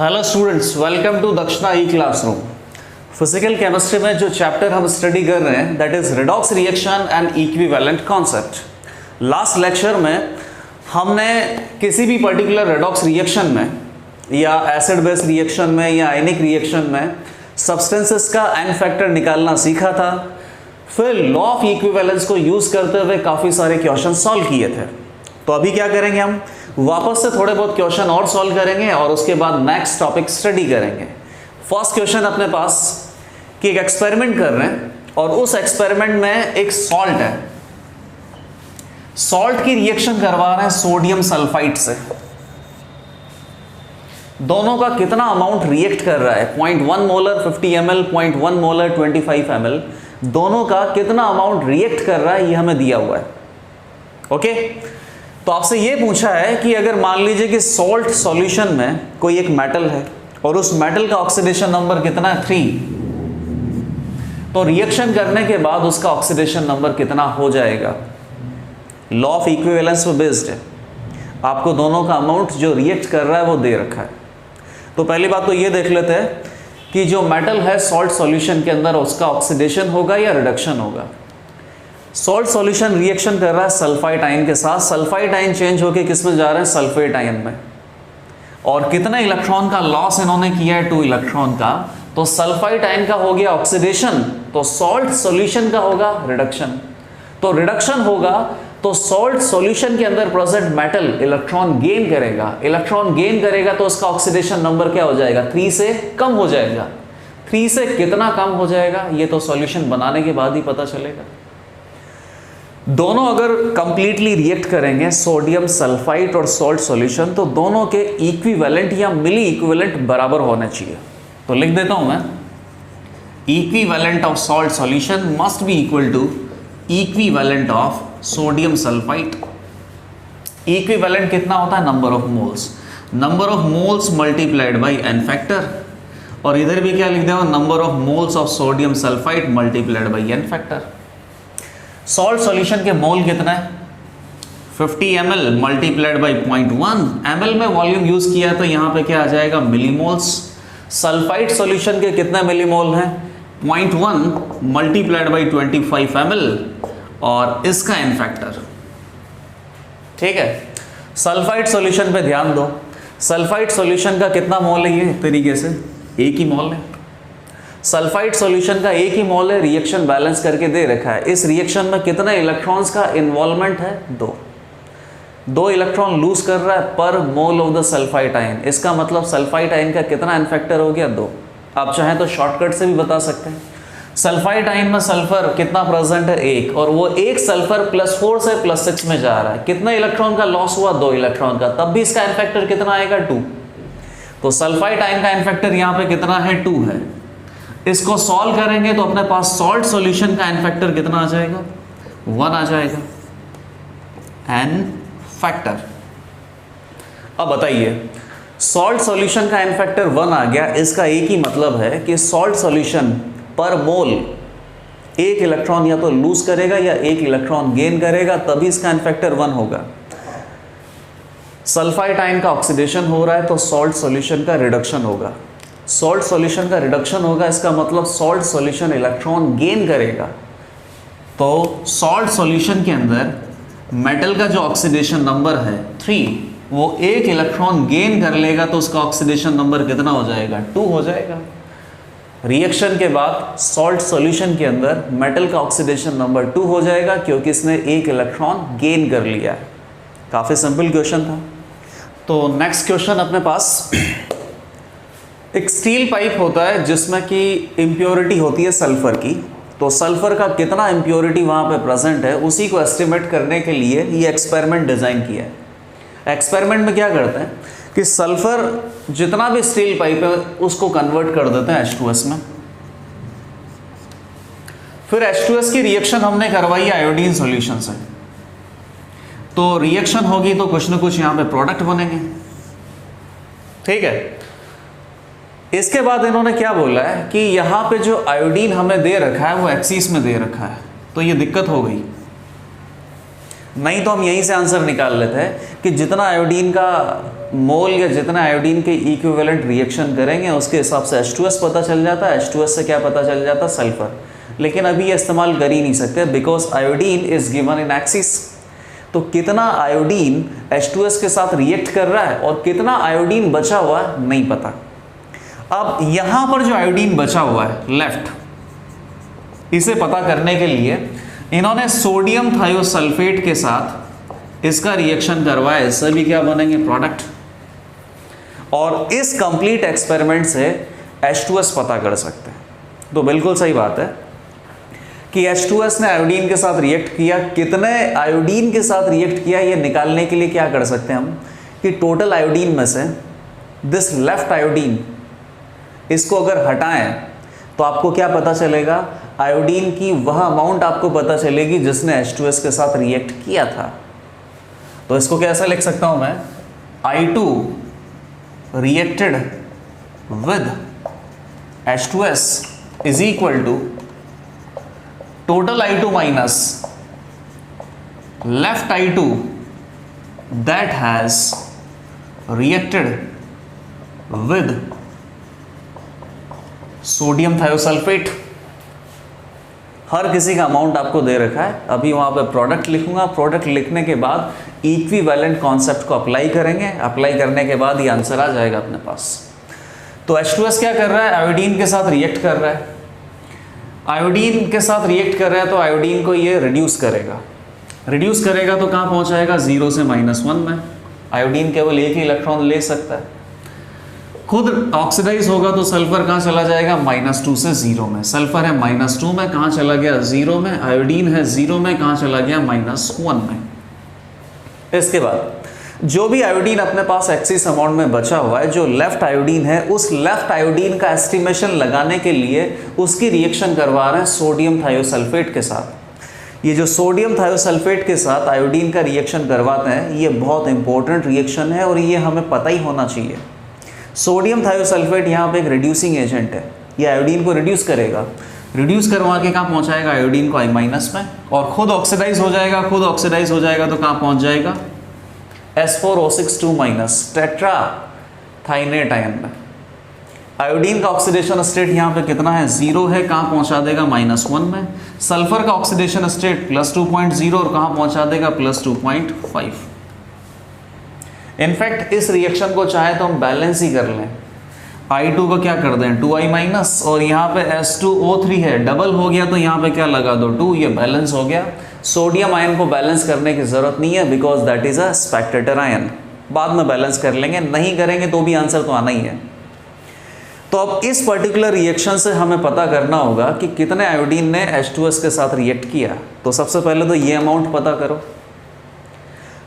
Hello students, welcome to दक्षिणा ई classroom. Physical chemistry में जो चैप्टर हम स्टडी कर रहे हैं that is redox reaction and equivalent concept. Last lecture में हमने किसी भी पर्टिकुलर रिडॉक्स रिएक्शन में या एसिड बेस रिएक्शन में या आयनिक रिएक्शन में सब्सटेंसेस का एन फैक्टर निकालना सीखा था। फिर लॉ ऑफ इक्विवेलेंस को यूज करते हुए काफ़ी सारे क्वेश्चन सॉल्व किए थे। तो अभी क्या करेंगे, हम वापस से थोड़े बहुत क्वेश्चन और सॉल्व करेंगे और उसके बाद नेक्स्ट टॉपिक स्टडी करेंगे। फर्स्ट क्वेश्चन अपने पास कि एक एक्सपेरिमेंट कर रहे हैं और उस एक्सपेरिमेंट में एक सॉल्ट है, सॉल्ट की रिएक्शन करवा रहे हैं सोडियम सल्फाइड से। दोनों का कितना अमाउंट रिएक्ट कर रहा है, 0.1 मोलर 50 ml, 0.1 मोलर 25 ml, दोनों का कितना अमाउंट रिएक्ट कर रहा है ये हमें दिया हुआ है। ओके, तो आपसे ये पूछा है कि अगर मान लीजिए कि सॉल्ट सॉल्यूशन में कोई एक मेटल है और उस मेटल का ऑक्सीडेशन नंबर कितना है 3, तो रिएक्शन करने के बाद उसका ऑक्सीडेशन नंबर कितना हो जाएगा। लॉ ऑफ इक्विवेलेंस पे बेस्ड है, आपको दोनों का अमाउंट जो रिएक्ट कर रहा है वो दे रखा है। तो पहली बात तो ये देख लेते हैं कि जो मेटल है सॉल्ट सॉल्यूशन के अंदर उसका ऑक्सीडेशन होगा या रिडक्शन होगा। सॉल्ट सॉल्यूशन रिएक्शन कर रहा है सल्फाइड आयन के साथ, सल्फाइड आयन चेंज होकर किस में जा रहे हैं, सल्फेट आयन में। और कितना इलेक्ट्रॉन का लॉस इन्होंने किया है, 2 इलेक्ट्रॉन का। तो सल्फाइड आयन का हो गया ऑक्सीडेशन, तो सॉल्ट सॉल्यूशन का होगा रिडक्शन। तो रिडक्शन होगा तो सॉल्ट सॉल्यूशन के अंदर प्रेजेंट मेटल इलेक्ट्रॉन गेन करेगा, इलेक्ट्रॉन गेन करेगा तो उसका ऑक्सीडेशन नंबर क्या हो जाएगा, 3 से कम हो जाएगा। 3 से कितना कम हो जाएगा ये तो सॉल्यूशन बनाने के बाद ही पता चलेगा। दोनों अगर कंप्लीटली रिएक्ट करेंगे सोडियम सल्फाइड और सॉल्ट सॉल्यूशन, तो दोनों के इक्विवेलेंट या मिली इक्विवेलेंट बराबर होने चाहिए। तो लिख देता हूं मैं, equivalent of salt solution must be equal to equivalent of sodium sulphide. Equivalent कितना होता है, number of moles, number of moles multiplied by N factor. और इधर भी क्या लिख दें, number of moles of sodium sulphide multiplied by N factor. Salt solution के मोल कितना है, 50 ml मल्टीप्लाइड बाई 0.1 ml में वॉल्यूम यूज किया तो यहां पे क्या आ जाएगा, मिलीमोल्स। सल्फाइड सॉल्यूशन के कितने मिलीमोल हैं, 0.1 मल्टीप्लाइड बाई 25 ml और इसका एन फैक्टर। ठीक है, सल्फाइड सॉल्यूशन पे ध्यान दो, सल्फाइड सॉल्यूशन का कितना मोल है, ये एक तरीके से एक ही मोल है। सल्फाइड सॉल्यूशन का एक ही मोल है, रिएक्शन बैलेंस करके दे रखा है। इस रिएक्शन में कितने इलेक्ट्रॉन्स का इन्वॉल्वमेंट है, 2 इलेक्ट्रॉन लूज कर रहा है पर mole of the sulphide ion. इसका मतलब सल्फाइड आयन का कितना एन फैक्टर हो गया, 2। आप चाहें तो शॉर्टकट से भी बता सकते हैं। सल्फाइड आयन में सल्फर कितना प्रेजेंट है, 1, और वो एक सल्फर +4 से +6 में जा रहा है। कितना इलेक्ट्रॉन का लॉस हुआ, 2 इलेक्ट्रॉन का, तब भी इसका एन फैक्टर कितना आएगा, 2। तो सल्फाइड आयन का एन फैक्टर यहाँ पे कितना है, 2 है। इसको सॉल्व करेंगे तो अपने पास सॉल्ट सॉल्यूशन का एन फैक्टर कितना आ जाएगा, 1 आ जाएगा, एन फैक्टर। अब बताइए, सॉल्ट सॉल्यूशन का एन फैक्टर 1 आ गया, इसका एक ही मतलब है कि सॉल्ट सॉल्यूशन पर मोल 1 इलेक्ट्रॉन या तो लूज करेगा या 1 इलेक्ट्रॉन गेन करेगा, तभी इसका एन फैक्टर 1 होगा। सल्फाइड आयन का ऑक्सीडेशन हो रहा है तो सॉल्ट सॉल्यूशन का रिडक्शन होगा। सॉल्ट सॉल्यूशन का रिडक्शन होगा, इसका मतलब सॉल्ट सॉल्यूशन इलेक्ट्रॉन गेन करेगा। तो सॉल्ट सॉल्यूशन के अंदर मेटल का जो ऑक्सीडेशन नंबर है 3, वो 1 इलेक्ट्रॉन गेन कर लेगा तो उसका ऑक्सीडेशन नंबर कितना हो जाएगा, 2 हो जाएगा। रिएक्शन के बाद सॉल्ट सॉल्यूशन के अंदर मेटल का ऑक्सीडेशन नंबर 2 हो जाएगा क्योंकि इसने 1 इलेक्ट्रॉन गेन कर लिया है। काफ़ी सिंपल क्वेश्चन था। तो नेक्स्ट क्वेश्चन अपने पास, एक स्टील पाइप होता है जिसमें कि इम्प्योरिटी होती है सल्फर की। तो सल्फर का कितना इम्प्योरिटी वहाँ पे प्रेजेंट है उसी को एस्टिमेट करने के लिए ये एक्सपेरिमेंट डिज़ाइन किया है। एक्सपेरिमेंट में क्या करते हैं कि सल्फर जितना भी स्टील पाइप है उसको कन्वर्ट कर देते हैं H2S में। फिर H2S की रिएक्शन हमने करवाई आयोडीन सॉल्यूशन से, तो रिएक्शन होगी तो कुछ ना कुछ यहाँ पे प्रोडक्ट बनेंगे। ठीक है, इसके बाद इन्होंने क्या बोला है कि यहाँ पे जो आयोडीन हमें दे रखा है वो एक्सिस में दे रखा है, तो ये दिक्कत हो गई। नहीं तो हम यहीं से आंसर निकाल लेते हैं कि जितना आयोडीन का मोल या जितना आयोडीन के इक्विवेलेंट रिएक्शन करेंगे उसके हिसाब से H2S पता चल जाता है, H2S से क्या पता चल जाता है, सल्फर। लेकिन अभी ये इस्तेमाल कर ही नहीं सकते because iodine is given in axis. तो कितना आयोडीन H2S के साथ रिएक्ट कर रहा है और कितना आयोडीन बचा हुआ है नहीं पता। अब यहां पर जो आयोडीन बचा हुआ है लेफ्ट, इसे पता करने के लिए इन्होंने सोडियम थायोसल्फेट के साथ इसका रिएक्शन करवाया, इससे भी क्या बनेंगे, प्रोडक्ट। और इस कंप्लीट एक्सपेरिमेंट से H2S पता कर सकते हैं। तो बिल्कुल सही बात है कि H2S ने आयोडीन के साथ रिएक्ट किया, कितने आयोडीन के साथ रिएक्ट किया ये निकालने के लिए क्या कर सकते हैं हम कि टोटल आयोडीन में से दिस लेफ्ट आयोडीन, इसको अगर हटाएं तो आपको क्या पता चलेगा, आयोडीन की वह अमाउंट आपको पता चलेगी जिसने H2S के साथ रिएक्ट किया था। तो इसको कैसे लिख सकता हूं मैं, I2 reacted with H2S is equal to total I2 minus left I2 that has reacted with sodium thiosulphate. हर किसी का अमाउंट आपको दे रखा है, अभी वहां पे प्रोडक्ट लिखूंगा, प्रोडक्ट लिखने के बाद इक्विवेलेंट कॉन्सेप्ट को अप्लाई करेंगे, अप्लाई करने के बाद ये आंसर आ जाएगा अपने पास। तो H2S क्या कर रहा है, आयोडीन के साथ रिएक्ट कर रहा है, आयोडीन के साथ रिएक्ट कर रहा है तो आयोडीन को ये रिड्यूस करेगा, रिड्यूस करेगा तो कहाँ पहुंचाएगा, 0 से -1 में। आयोडीन केवल एक ही इलेक्ट्रॉन ले सकता है, खुद ऑक्सीडाइज होगा तो सल्फर कहाँ चला जाएगा, -2 से 0 में। सल्फर है -2 में, कहाँ चला गया, 0 में। आयोडीन है 0 में, कहाँ चला गया, -1 में। इसके बाद जो भी आयोडीन अपने पास एक्सिस अमाउंट में बचा हुआ है, जो लेफ्ट आयोडीन है, उस लेफ्ट आयोडीन का एस्टिमेशन लगाने के लिए उसकी रिएक्शन करवा रहे हैं सोडियम थायोसल्फेट के साथ। ये जो सोडियम थायोसल्फेट के साथ आयोडीन का रिएक्शन करवाते हैं, ये बहुत इंपॉर्टेंट रिएक्शन है और ये हमें पता ही होना चाहिए। सोडियम थायोसल्फेट यहाँ पे एक रिड्यूसिंग एजेंट है, ये आयोडीन को रिड्यूस करेगा, रिड्यूस करवा के कहाँ पहुँचाएगा, आयोडीन को I- में, और खुद ऑक्सीडाइज हो जाएगा, खुद ऑक्सीडाइज हो जाएगा तो कहाँ पहुँच जाएगा, S4O62- टेट्रा थाइनेट आयन में। आयोडीन का ऑक्सीडेशन स्टेट यहाँ पे कितना है, 0 है, कहाँ पहुँचा देगा, -1 में। सल्फर का ऑक्सीडेशन स्टेट +2.0 और कहाँ पहुँचा देगा, +2.5। इनफैक्ट इस रिएक्शन को चाहे तो हम बैलेंस ही कर लें, I2 को क्या कर दें, 2I- और यहाँ पे S2O3 है, डबल हो गया तो यहाँ पे क्या लगा दो, 2, ये बैलेंस हो गया। सोडियम आयन को बैलेंस करने की जरूरत नहीं है because that is a Spectator ion, बाद में बैलेंस कर लेंगे, नहीं करेंगे तो भी आंसर तो आना ही है। तो अब इस पर्टिकुलर रिएक्शन से हमें पता करना होगा कि कितने आयोडीन ने H2S के साथ रिएक्ट किया। तो सबसे पहले तो ये अमाउंट पता करो।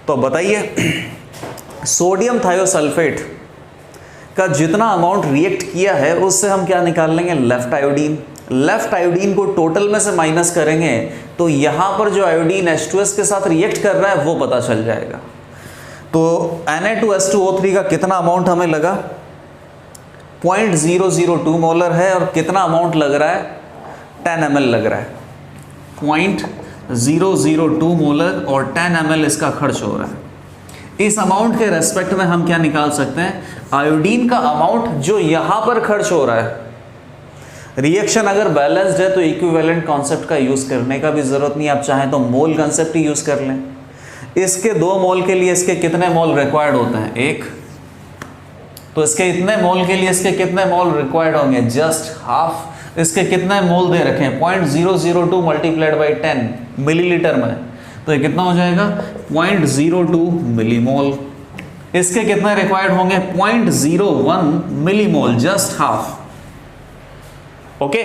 तो बताइए सोडियम थायोसल्फेट का जितना अमाउंट रिएक्ट किया है उससे हम क्या निकाल लेंगे, लेफ्ट आयोडीन। लेफ्ट आयोडीन को टोटल में से माइनस करेंगे तो यहां पर जो आयोडीन H2S के साथ रिएक्ट कर रहा है वो पता चल जाएगा। तो Na2S2O3 का कितना अमाउंट हमें लगा, 0.002 मोलर है, और कितना अमाउंट लग रहा है, 10 ml लग रहा है, 0.002 मोलर और 10 ml इसका खर्च हो रहा है। इस अमाउंट के रेस्पेक्ट में हम क्या निकाल सकते हैं, आयोडीन का अमाउंट जो यहां पर खर्च हो रहा है। रिएक्शन अगर बैलेंस्ड है तो इक्विवेलेंट कॉन्सेप्ट का यूज करने का भी जरूरत नहीं, आप चाहें तो मोल कॉन्सेप्ट ही यूज कर लें। इसके 2 मोल के लिए इसके कितने मोल रिक्वायर्ड होते हैं, 1, तो इसके इतने मोल के लिए इसके कितने मोल रिक्वायर्ड होंगे, जस्ट हाफ। इसके कितने मोल दे रखे हैं, 0.002 मल्टीप्लाइड बाई 10 मिलीलीटर में, तो ये कितना हो जाएगा, 0.02 मिलीमोल। इसके कितने रिक्वायर्ड होंगे, 0.01 मिलीमोल, जस्ट हाफ। ओके,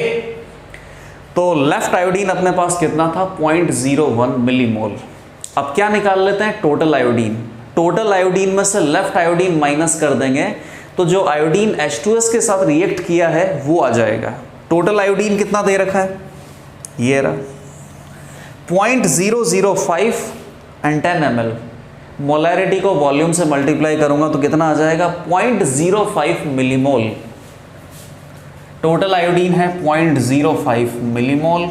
तो लेफ्ट आयोडीन अपने पास कितना था, 0.01 मिलीमोल। अब क्या निकाल लेते हैं, टोटल आयोडीन। टोटल आयोडीन में से लेफ्ट आयोडीन माइनस कर देंगे तो जो आयोडीन H2S के साथ रिएक्ट किया है वो आ जाएगा। टोटल आयोडीन कितना दे रखा है, ये रहा 0.005 एंड 10 ml। मोलैरिटी को वॉल्यूम से मल्टीप्लाई करूंगा तो कितना आ जाएगा, 0.05 मिलीमोल। टोटल आयोडीन है 0.05 millimole.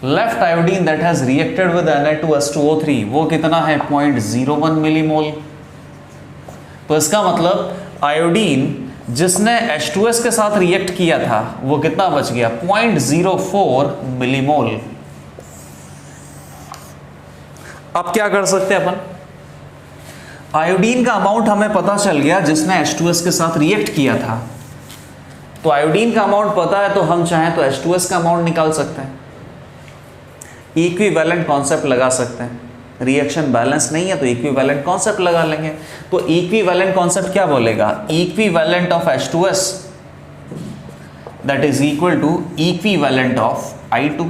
Left iodine that has reacted with Na2S2O3 वो कितना है, 0.01 मिलीमोल। तो इसका मतलब आयोडीन जिसने H2S के साथ रिएक्ट किया था वो कितना बच गया, 0.04 मिलीमोल। अब क्या कर सकते हैं अपन, आयोडीन का अमाउंट हमें पता चल गया जिसने H2S के साथ रिएक्ट किया था, तो आयोडीन का अमाउंट पता है तो हम चाहें तो H2S का अमाउंट निकाल सकते हैं, इक्विवेलेंट कॉन्सेप्ट लगा सकते हैं। रिएक्शन बैलेंस नहीं है तो इक्विवेलेंट कॉन्सेप्ट लगा लेंगे। तो इक्विवेलेंट कॉन्सेप्ट क्या बोलेगा, equivalent of H2S that is equal to equivalent of I2।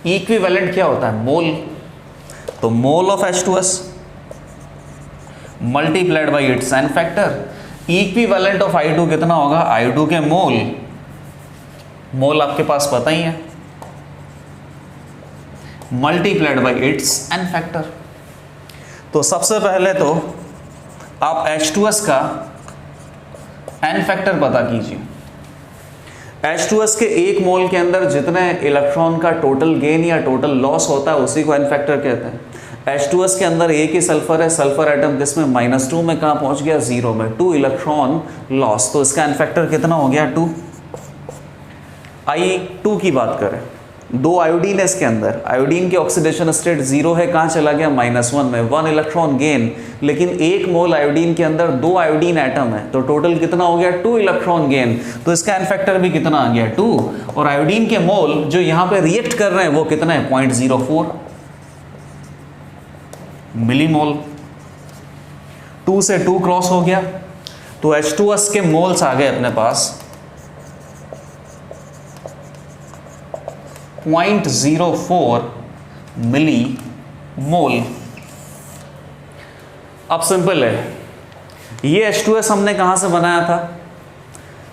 Equivalent क्या होता है, मोल, तो mole of H2S multiplied by its n factor. Equivalent of I2 कितना होगा, I2 के मोल आपके पास पता ही है, multiplied by its n factor. तो सबसे पहले तो आप H2S का एन फैक्टर पता कीजिए। H2S के एक मोल के अंदर जितने इलेक्ट्रॉन का टोटल गेन या टोटल लॉस होता है उसी को एन फैक्टर कहते हैं। H2S के अंदर एक ही सल्फर है, सल्फर एटम जिसमें -2 में कहाँ पहुंच गया, 0 में, 2 इलेक्ट्रॉन लॉस, तो इसका एन फैक्टर कितना हो गया, 2। I2 की बात करें, 2 आयोडीन है इसके अंदर, आयोडीन की ऑक्सीडेशन स्टेट 0 है, कहाँ चला गया, -1 में, 1 इलेक्ट्रॉन गेन, लेकिन 1 मोल आयोडीन के अंदर 2 आयोडीन एटम है तो टोटल कितना हो गया, 2 इलेक्ट्रॉन गेन, तो इसका एन फैक्टर भी कितना आ गया, 2। और आयोडीन के मोल जो यहाँ पे रिएक्ट कर रहे हैं वो कितना है, 0.04 मिलीमोल। 2 से 2 क्रॉस हो गया तो H2S के मोल्स आ गए अपने पास 0.04 मिलीमोल। अब सिंपल है, ये H2S हमने कहां से बनाया था,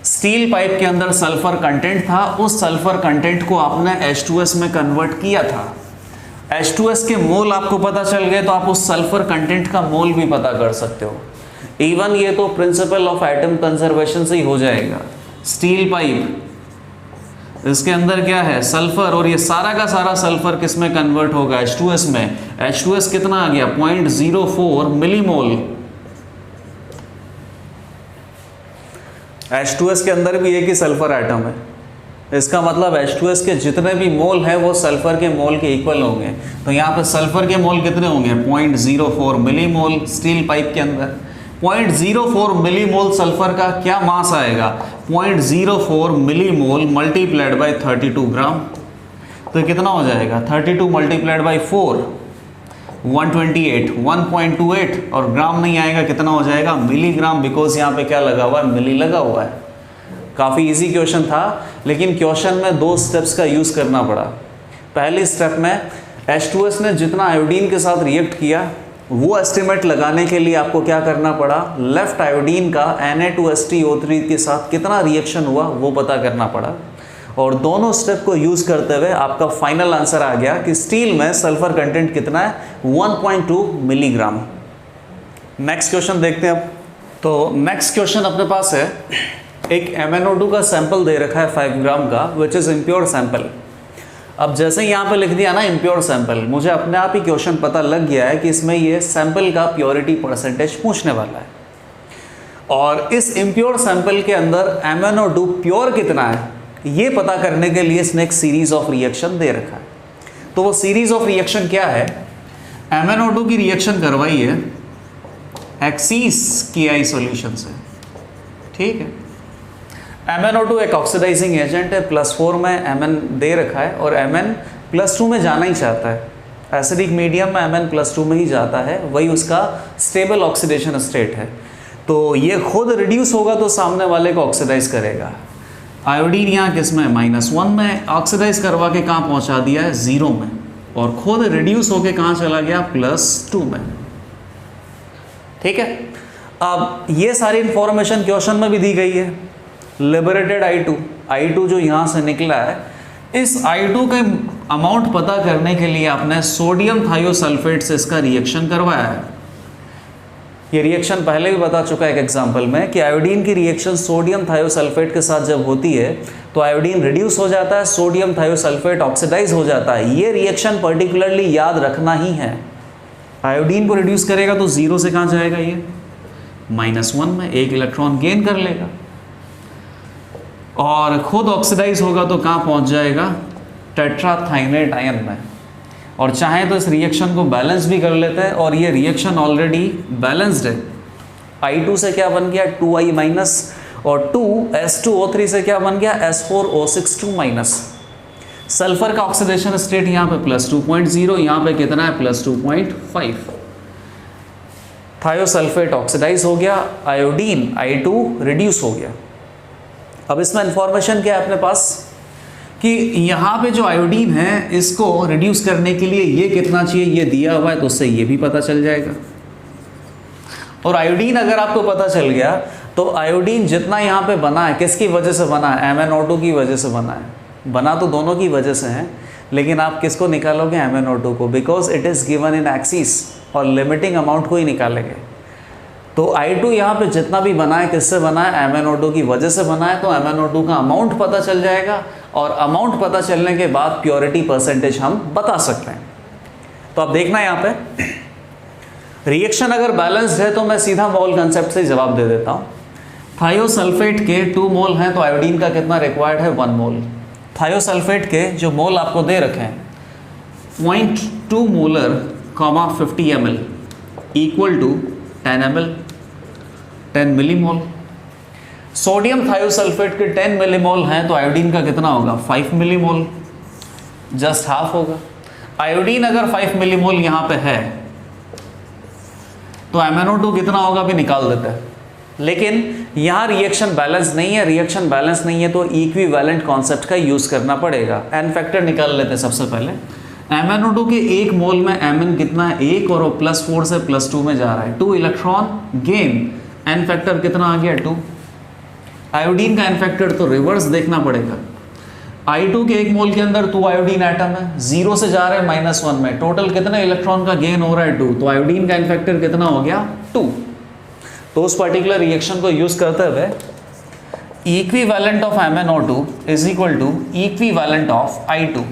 स्टील पाइप के अंदर सल्फर कंटेंट था, उस सल्फर कंटेंट को आपने H2S में कन्वर्ट किया था। H2S के मोल आपको पता चल गए तो आप उस सल्फर कंटेंट का मोल भी पता कर सकते हो। इवन ये तो प्रिंसिपल ऑफ एटम कंजर्वेशन से ही हो जाएगा। स्टील पाइप, इसके अंदर क्या है, सल्फर, और ये सारा का सारा सल्फर किस में कन्वर्ट होगा, H2S में। H2S कितना आ गया, 0.04 मिलीमोल। H2S के अंदर भी एक ही सल्फर एटम है, इसका मतलब H2S के जितने भी मोल हैं वो सल्फर के मोल के इक्वल होंगे। तो यहाँ पे सल्फर के मोल कितने होंगे, 0.04 मिलीमोल स्टील पाइप के अंदर। 0.04 मिलीमोल सल्फर का क्या मास आएगा, 0.04 मिलीमोल मल्टीप्लाइड बाई 32 ग्राम। तो कितना हो जाएगा, 32 मल्टीप्लाइड बाई 4, 128, 1.28, और ग्राम नहीं आएगा, कितना हो जाएगा, मिलीग्राम, बिकॉज यहाँ पे क्या लगा हुआ है, मिली लगा हुआ है। काफ़ी इजी क्वेश्चन था, लेकिन क्वेश्चन में 2 स्टेप्स का यूज़ करना पड़ा। पहली स्टेप में H2S ने जितना आयोडीन के साथ रिएक्ट किया वो एस्टिमेट लगाने के लिए आपको क्या करना पड़ा, लेफ्ट आयोडीन का Na2StO3 के साथ कितना रिएक्शन हुआ वो पता करना पड़ा। और दोनों स्टेप को यूज़ करते हुए आपका फाइनल आंसर आ गया कि स्टील में सल्फर कंटेंट कितना है, 1.2 मिलीग्राम। नेक्स्ट क्वेश्चन देखते हैं अब। तो नेक्स्ट क्वेश्चन अपने पास है, एक MnO2 का सैंपल दे रखा है 5 ग्राम का, विच इज़ इम्प्योर सैंपल। अब जैसे ही यहाँ पे लिख दिया ना इम्प्योर सैंपल, मुझे अपने आप ही क्वेश्चन पता लग गया है कि इसमें ये सैंपल का प्योरिटी परसेंटेज पूछने वाला है। और इस इम्प्योर सैंपल के अंदर MnO2 प्योर कितना है ये पता करने के लिए इसने एक सीरीज ऑफ रिएक्शन दे रखा है। तो वो सीरीज ऑफ रिएक्शन क्या है, MnO2 की रिएक्शन करवाई है एक्सिस KI सॉल्यूशन से, ठीक है। MnO2 एक ऑक्सीडाइजिंग एजेंट है, +4 में Mn दे रखा है और Mn +2 में जाना ही चाहता है। एसिडिक मीडियम में Mn +2 में ही जाता है, वही उसका स्टेबल ऑक्सीडेशन स्टेट है। तो ये खुद रिड्यूस होगा तो सामने वाले को ऑक्सीडाइज करेगा। आयोडीन यहाँ किस में, -1 में, ऑक्सीडाइज करवा के कहाँ पहुँचा दिया है, 0 में, और खुद रिड्यूस होके कहाँ चला गया, +2 में, ठीक है। अब ये सारी इंफॉर्मेशन क्वेश्चन में भी दी गई है। लिबरेटेड I2 जो यहाँ से निकला है, इस I2 का अमाउंट पता करने के लिए आपने सोडियम थायोसल्फेट से इसका रिएक्शन करवाया है। ये रिएक्शन पहले भी बता चुका है एक एग्जांपल में कि आयोडीन की रिएक्शन सोडियम थायोसल्फेट के साथ जब होती है तो आयोडीन रिड्यूस हो जाता है, सोडियम थायोसल्फेट ऑक्सीडाइज हो जाता है। ये रिएक्शन पर्टिकुलरली याद रखना ही है। आयोडीन को रिड्यूस करेगा तो 0 से कहाँ जाएगा, ये -1 में, एक इलेक्ट्रॉन गेन कर लेगा और खुद ऑक्सीडाइज होगा तो कहाँ पहुँच जाएगा, टेट्राथाइनेट आयन में। और चाहे तो इस रिएक्शन को बैलेंस भी कर लेते हैं, और ये रिएक्शन ऑलरेडी बैलेंस्ड है। I2 से क्या बन गया 2I माइनस, और 2S2O3 से क्या बन गया S4O6 माइनस। सल्फर का ऑक्सीडेशन स्टेट यहाँ पे +2.0, यहाँ पे कितना है +2.5। थायोसल्फेट ऑक्सीडाइज हो गया, आयोडीन I2 रिड्यूस हो गया। अब इसमें इंफॉर्मेशन क्या है अपने पास कि यहाँ पे जो आयोडीन है इसको रिड्यूस करने के लिए ये कितना चाहिए, ये दिया हुआ है, तो उससे ये भी पता चल जाएगा। और आयोडीन अगर आपको पता चल गया तो आयोडीन जितना यहाँ पे बना है किसकी वजह से बना है, MnO2 की वजह से बना है। बना तो दोनों की वजह से है, लेकिन आप किसको निकालोगे, MnO2 को, because it is given in axis, और लिमिटिंग अमाउंट को ही निकालेंगे। तो I2 यहाँ पे जितना भी बना है किससे बना है, MnO2 की वजह से बना है, तो MnO2 का अमाउंट पता चल जाएगा, और अमाउंट पता चलने के बाद प्योरिटी परसेंटेज हम बता सकते हैं। तो अब देखना यहाँ पे रिएक्शन अगर बैलेंस्ड है तो मैं सीधा मोल कंसेप्ट से जवाब दे देता हूँ। थायोसल्फेट के 2 मोल हैं तो आयोडीन का कितना रिक्वायर्ड है, 1 मोल। थायोसल्फेट के जो मोल आपको दे रखे हैं 0.2 molar, 50 ml equal to 10 ml, 10 millimole. Sodium thiosulphate के 10 मिलीमोल हैं तो आयोडीन का कितना होगा, 5 मिलीमोल, जस्ट हाफ होगा। आयोडीन अगर 5 मिलीमोल यहाँ पे है तो MnO2 कितना होगा भी निकाल देते हैं, लेकिन यहाँ रिएक्शन बैलेंस नहीं है। रिएक्शन बैलेंस नहीं है तो इक्विवेलेंट कॉन्सेप्ट का यूज़ करना पड़ेगा। एन फैक्टर निकाल लेते हैं सबसे पहले। MnO2 के 1 मोल में Mn कितना है, 1, और +4 से +2 में जा रहा है, 2 इलेक्ट्रॉन गेन। एन फैक्टर कितना आ गया, 2। आयोडीन का एन फैक्टर तो रिवर्स देखना पड़ेगा। I2 के 1 मोल के अंदर 2 आयोडीन एटम है, 0 से जा रहे हैं -1 में, टोटल कितने इलेक्ट्रॉन का गेन हो रहा है, 2। तो आयोडीन का एन फैक्टर कितना हो गया, 2। तो उस पर्टिकुलर रिएक्शन को यूज करते हुए equivalent of MnO2 is equal to equivalent of I2।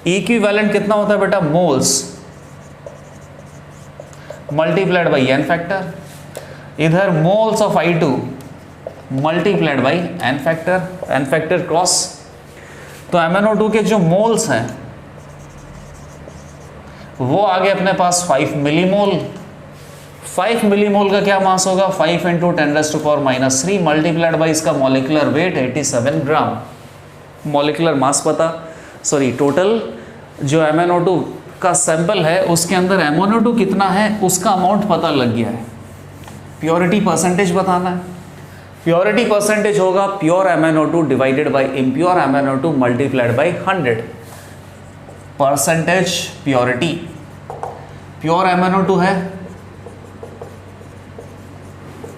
Equivalent कितना होता है बेटा, moles multiplied by N factor, इधर moles of I2 multiplied by N factor, N factor cross. तो MnO2 के जो मोल्स हैं वो आ गए अपने पास 5 मिलीमोल। 5 मिलीमोल का क्या मास होगा, 5 × 10⁻³ मल्टीप्लाइड बाई इसका मॉलिक्यूलर वेट 87 ग्राम। मॉलिक्यूलर मास पता, सॉरी टोटल जो MnO2 का सैंपल है उसके अंदर MnO2 कितना है उसका अमाउंट पता लग गया है। प्योरिटी परसेंटेज बताना है। प्योरिटी परसेंटेज होगा pure MnO2 divided by impure MnO2 multiplied by 100। Percentage purity, pure MnO2 है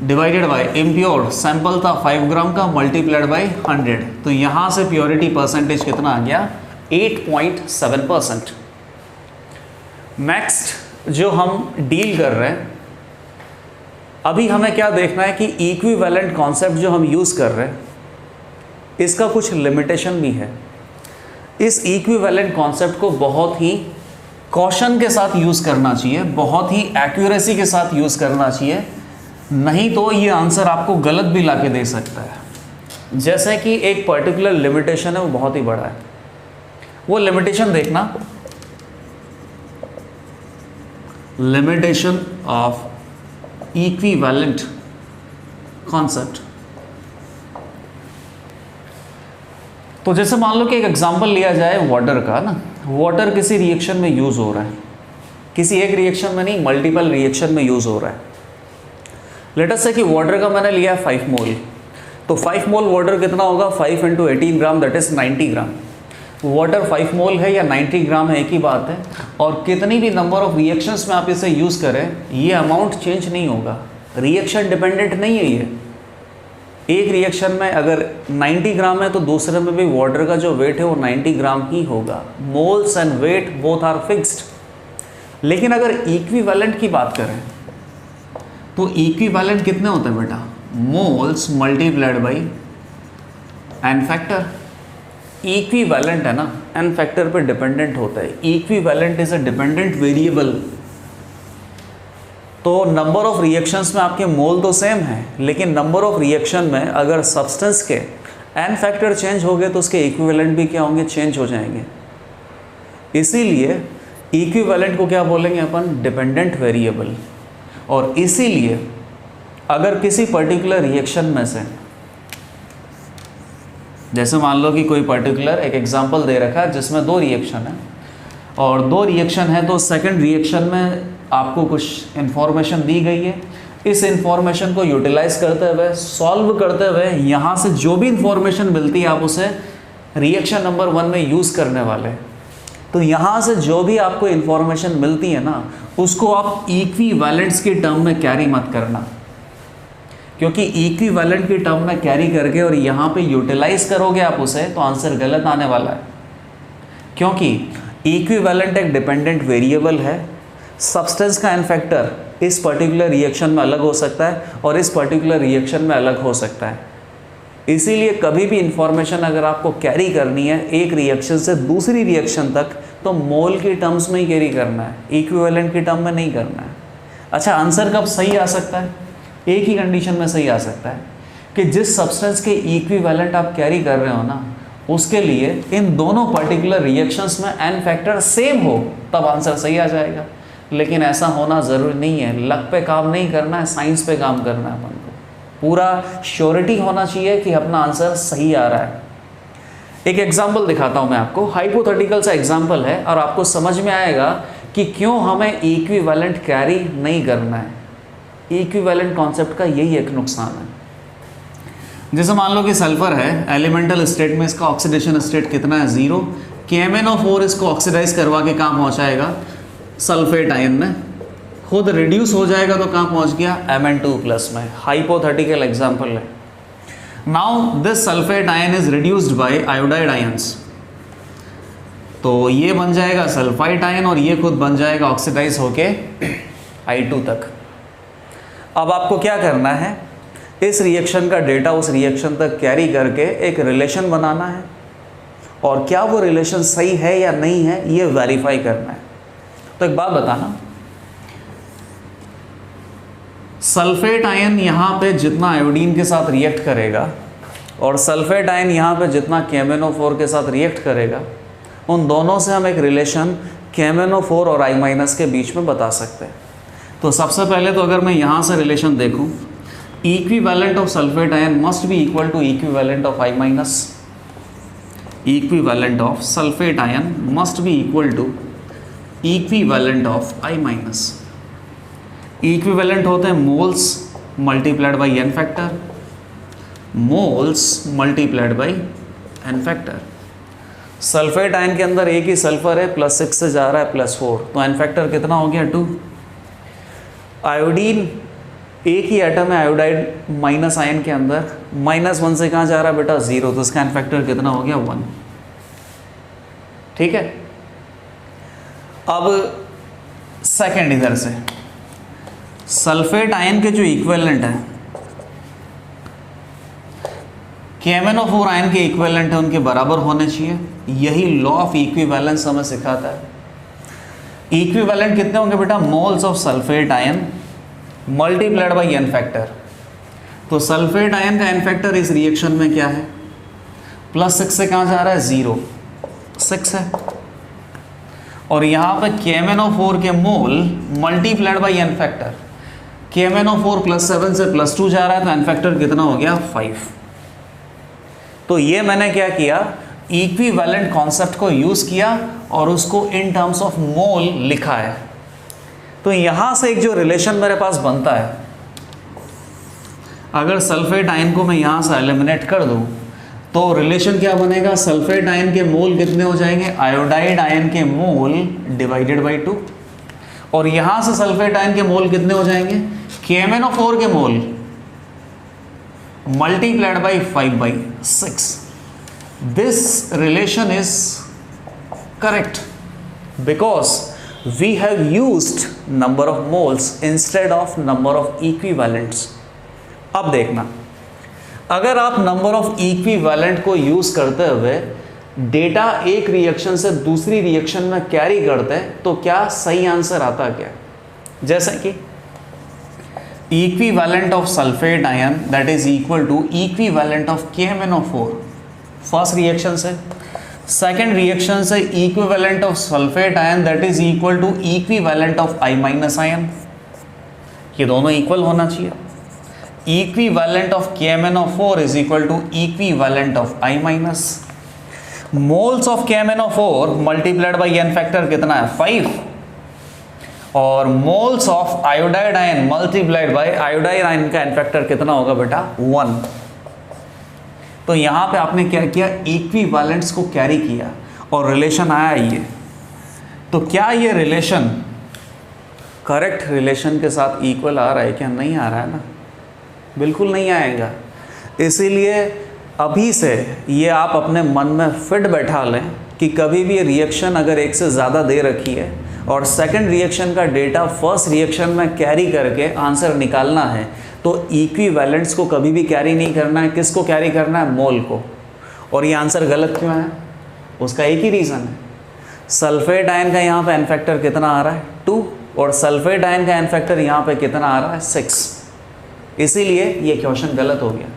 डिवाइडेड बाई इम्प्योर, सैंपल था 5 ग्राम का, मल्टीप्लाइड बाई 100। तो यहाँ से प्योरिटी परसेंटेज कितना आ गया, 8.7%। नेक्स्ट जो हम डील कर रहे हैं, अभी हमें क्या देखना है कि इक्विवेलेंट कॉन्सेप्ट जो हम यूज़ कर रहे हैं इसका कुछ लिमिटेशन भी है। इस इक्विवेलेंट कॉन्सेप्ट को बहुत ही कॉशन के साथ यूज़ करना चाहिए, बहुत ही एक्यूरेसी के साथ यूज़ करना चाहिए, नहीं तो ये आंसर आपको गलत भी लाके दे सकता है। जैसे कि एक पर्टिकुलर लिमिटेशन है वो बहुत ही बड़ा है, वो लिमिटेशन देखना, लिमिटेशन ऑफ इक्विवेलेंट कॉन्सेप्ट। तो जैसे मान लो कि एक एग्जांपल लिया जाए वाटर का ना, वाटर किसी रिएक्शन में यूज़ हो रहा है, किसी एक रिएक्शन में नहीं मल्टीपल रिएक्शन में यूज़ हो रहा है। लेट अस से कि वाटर का मैंने लिया है 5 मोल, तो 5 मोल वाटर कितना होगा, 5 × 18 ग्राम दैट इज़ 90 ग्राम। वाटर 5 मोल है या 90 ग्राम है एक ही बात है, और कितनी भी नंबर ऑफ रिएक्शंस में आप इसे यूज़ करें ये अमाउंट चेंज नहीं होगा, रिएक्शन डिपेंडेंट नहीं है ये। एक रिएक्शन में अगर 90 ग्राम है तो दूसरे में भी वाटर का जो वेट है वो 90 ग्राम ही होगा। Moles and weight both are fixed. लेकिन अगर इक्विवेलेंट की बात करें तो इक्विवेलेंट कितने होते हैं बेटा, moles multiplied by N factor. Equivalent है ना, एन फैक्टर पे डिपेंडेंट होता है। Equivalent is a dependent variable. तो नंबर ऑफ रिएक्शंस में आपके मोल तो सेम है, लेकिन नंबर ऑफ रिएक्शन में अगर सब्सटेंस के n फैक्टर चेंज हो गए तो उसके इक्विवेलेंट भी क्या होंगे, चेंज हो जाएंगे। इसीलिए इक्विवेलेंट को क्या बोलेंगे अपन, डिपेंडेंट वेरिएबल। और इसीलिए अगर किसी पर्टिकुलर रिएक्शन में से, जैसे मान लो कि कोई पर्टिकुलर एक एग्जांपल दे रखा है जिसमें 2 रिएक्शन है और 2 रिएक्शन है, तो सेकंड रिएक्शन में आपको कुछ इन्फॉर्मेशन दी गई है। इस इन्फॉर्मेशन को यूटिलाइज करते हुए, सॉल्व करते हुए, यहाँ से जो भी इन्फॉर्मेशन मिलती है आप उसे रिएक्शन नंबर 1 में यूज़ करने वाले। तो यहाँ से जो भी आपको इन्फॉर्मेशन मिलती है ना, उसको आप इक्विवेलेंट्स की टर्म में कैरी मत करना, क्योंकि इक्विवेलेंट की टर्म में कैरी करके और यहाँ पे यूटिलाइज करोगे आप उसे, तो आंसर गलत आने वाला है। क्योंकि इक्विवेलेंट एक डिपेंडेंट वेरिएबल है। सब्सटेंस का एन फैक्टर इस पर्टिकुलर रिएक्शन में अलग हो सकता है और इस पर्टिकुलर रिएक्शन में अलग हो सकता है। इसीलिए कभी भी इंफॉर्मेशन अगर आपको कैरी करनी है एक रिएक्शन से दूसरी रिएक्शन तक, तो मोल की टर्म्स में ही कैरी करना है, इक्विवेलेंट की टर्म में नहीं करना है। अच्छा, आंसर कब सही आ सकता है? एक ही कंडीशन में सही आ सकता है कि जिस सब्सटेंस के इक्विवेलेंट आप कैरी कर रहे हो ना, उसके लिए इन दोनों पर्टिकुलर रिएक्शंस में एन फैक्टर सेम हो, तब आंसर सही आ जाएगा। लेकिन ऐसा होना ज़रूरी नहीं है। लक पे काम नहीं करना है, साइंस पे काम करना है अपन को। पूरा श्योरिटी होना चाहिए कि अपना आंसर सही आ रहा है। एक एग्जाम्पल दिखाता हूँ मैं आपको, हाइपोथेटिकल सा एग्जाम्पल है और आपको समझ में आएगा कि क्यों हमें इक्विवेलेंट कैरी नहीं करना है। इक्विवेलेंट कॉन्सेप्ट का यही एक नुकसान है। जैसे मान लो कि सल्फर है, एलिमेंटल स्टेट में इसका ऑक्सीडेशन स्टेट कितना है, 0। KMnO4 इसको ऑक्सीडाइज करवा के कहाँ पहुँचाएगा, सल्फेट आयन में, खुद रिड्यूस हो जाएगा तो कहाँ पहुँच गया, Mn2+ में। हाइपोथेटिकल एग्जाम्पल है। Now this sulphate ion is reduced by iodide ions, तो ये बन जाएगा सल्फाइट आयन और ये खुद बन जाएगा ऑक्सीडाइज होके I2 तक। अब आपको क्या करना है, इस रिएक्शन का डेटा उस रिएक्शन तक कैरी करके एक रिलेशन बनाना है और क्या वो रिलेशन सही है या नहीं है ये वेरीफाई करना है। तो एक बात बताना, सल्फेट आयन यहाँ पे जितना आयोडीन के साथ रिएक्ट करेगा और सल्फेट आयन यहाँ पे जितना KMnO4 के साथ रिएक्ट करेगा, उन दोनों से हम एक रिलेशन KMnO4 और I- के बीच में बता सकते हैं। तो सबसे पहले तो अगर मैं यहाँ से रिलेशन देखूँ, equivalent of sulphate ion must be equal to equivalent of I-। Equivalent of sulphate ion must be equal to equivalent of I-। Equivalent होते हैं moles multiplied by N factor, moles multiplied by N factor. Sulphate ion के अंदर एक ही sulphur है, +6 से जा रहा है +4, तो एन फैक्टर कितना हो गया, 2। आयोडीन एक ही एटम है आयोडाइड माइनस आयन के अंदर, -1 से कहाँ जा रहा है बेटा, 0, तो इसका एन फैक्टर कितना हो गया, 1। ठीक है। अब सेकेंड इधर से सल्फेट आयन के जो इक्विवेलेंट है, KMnO4 आयन के इक्विवेलेंट है, उनके बराबर होने चाहिए। यही लॉ ऑफ इक्विवेलेंस हमें सिखाता है। इक्विवेलेंट कितने होंगे बेटा, moles of sulphate ion multiplied by N factor. तो सल्फेट आयन का एन फैक्टर इस रिएक्शन में क्या है, +6 से कहाँ जा रहा है, 0, 6 है। और यहाँ पे KMnO4 के mole multiplied by N factor, KMnO4 +7 से +2 जा रहा है, तो एन फैक्टर कितना हो गया, 5। तो ये मैंने क्या किया, इक्विवेलेंट कॉन्सेप्ट को यूज़ किया और उसको इन टर्म्स ऑफ मोल लिखा है। तो यहाँ से एक जो रिलेशन मेरे पास बनता है, अगर सल्फेट आयन को मैं यहाँ से एलिमिनेट कर दूँ तो रिलेशन क्या बनेगा, सल्फेट आयन के मोल कितने हो जाएंगे, आयोडाइड आयन के मोल डिवाइडेड बाई 2। और यहाँ से सल्फेट आयन के मोल कितने हो जाएंगे, KMnO4 के मोल multiplied by 5/6. This relation is correct because we have used number of moles instead of number of equivalents. अब देखना, अगर आप नंबर ऑफ इक्विवेलेंट को यूज करते हुए डेटा एक रिएक्शन से दूसरी रिएक्शन में कैरी करते हैं तो क्या सही आंसर आता क्या, जैसे कि equivalent of sulfate ion that is equal to equivalent of KMnO4 first reaction से। सेकेंड रिएक्शन से equivalent of sulfate ion that is equal to equivalent of I minus ion, ये दोनों इक्वल होना चाहिए। equivalent of KMnO4 is equal to equivalent of I minus. Moles of KMnO4 multiplied by n factor कितना है 5, और moles of iodide ion multiplied by iodide ion का n factor कितना होगा बेटा 1। तो यहां पे आपने क्या किया, इक्विवेलेंट्स को कैरी किया और रिलेशन आया ये। तो क्या ये रिलेशन करेक्ट रिलेशन के साथ इक्वल आ रहा है क्या? नहीं आ रहा है ना, बिल्कुल नहीं आएगा। इसीलिए अभी से ये आप अपने मन में फिट बैठा लें कि कभी भी रिएक्शन अगर एक से ज़्यादा दे रखी है और सेकंड रिएक्शन का डेटा फर्स्ट रिएक्शन में कैरी करके आंसर निकालना है, तो इक्विवेलेंट्स को कभी भी कैरी नहीं करना है। किसको कैरी करना है? मोल को। और ये आंसर गलत क्यों है? उसका एक ही रीज़न है, सल्फेट आयन का यहाँ पे एन फैक्टर कितना आ रहा है 2, और सल्फेट आयन का एन फैक्टर यहाँ पे कितना आ रहा है 6, इसीलिए ये क्वेश्चन गलत हो गया।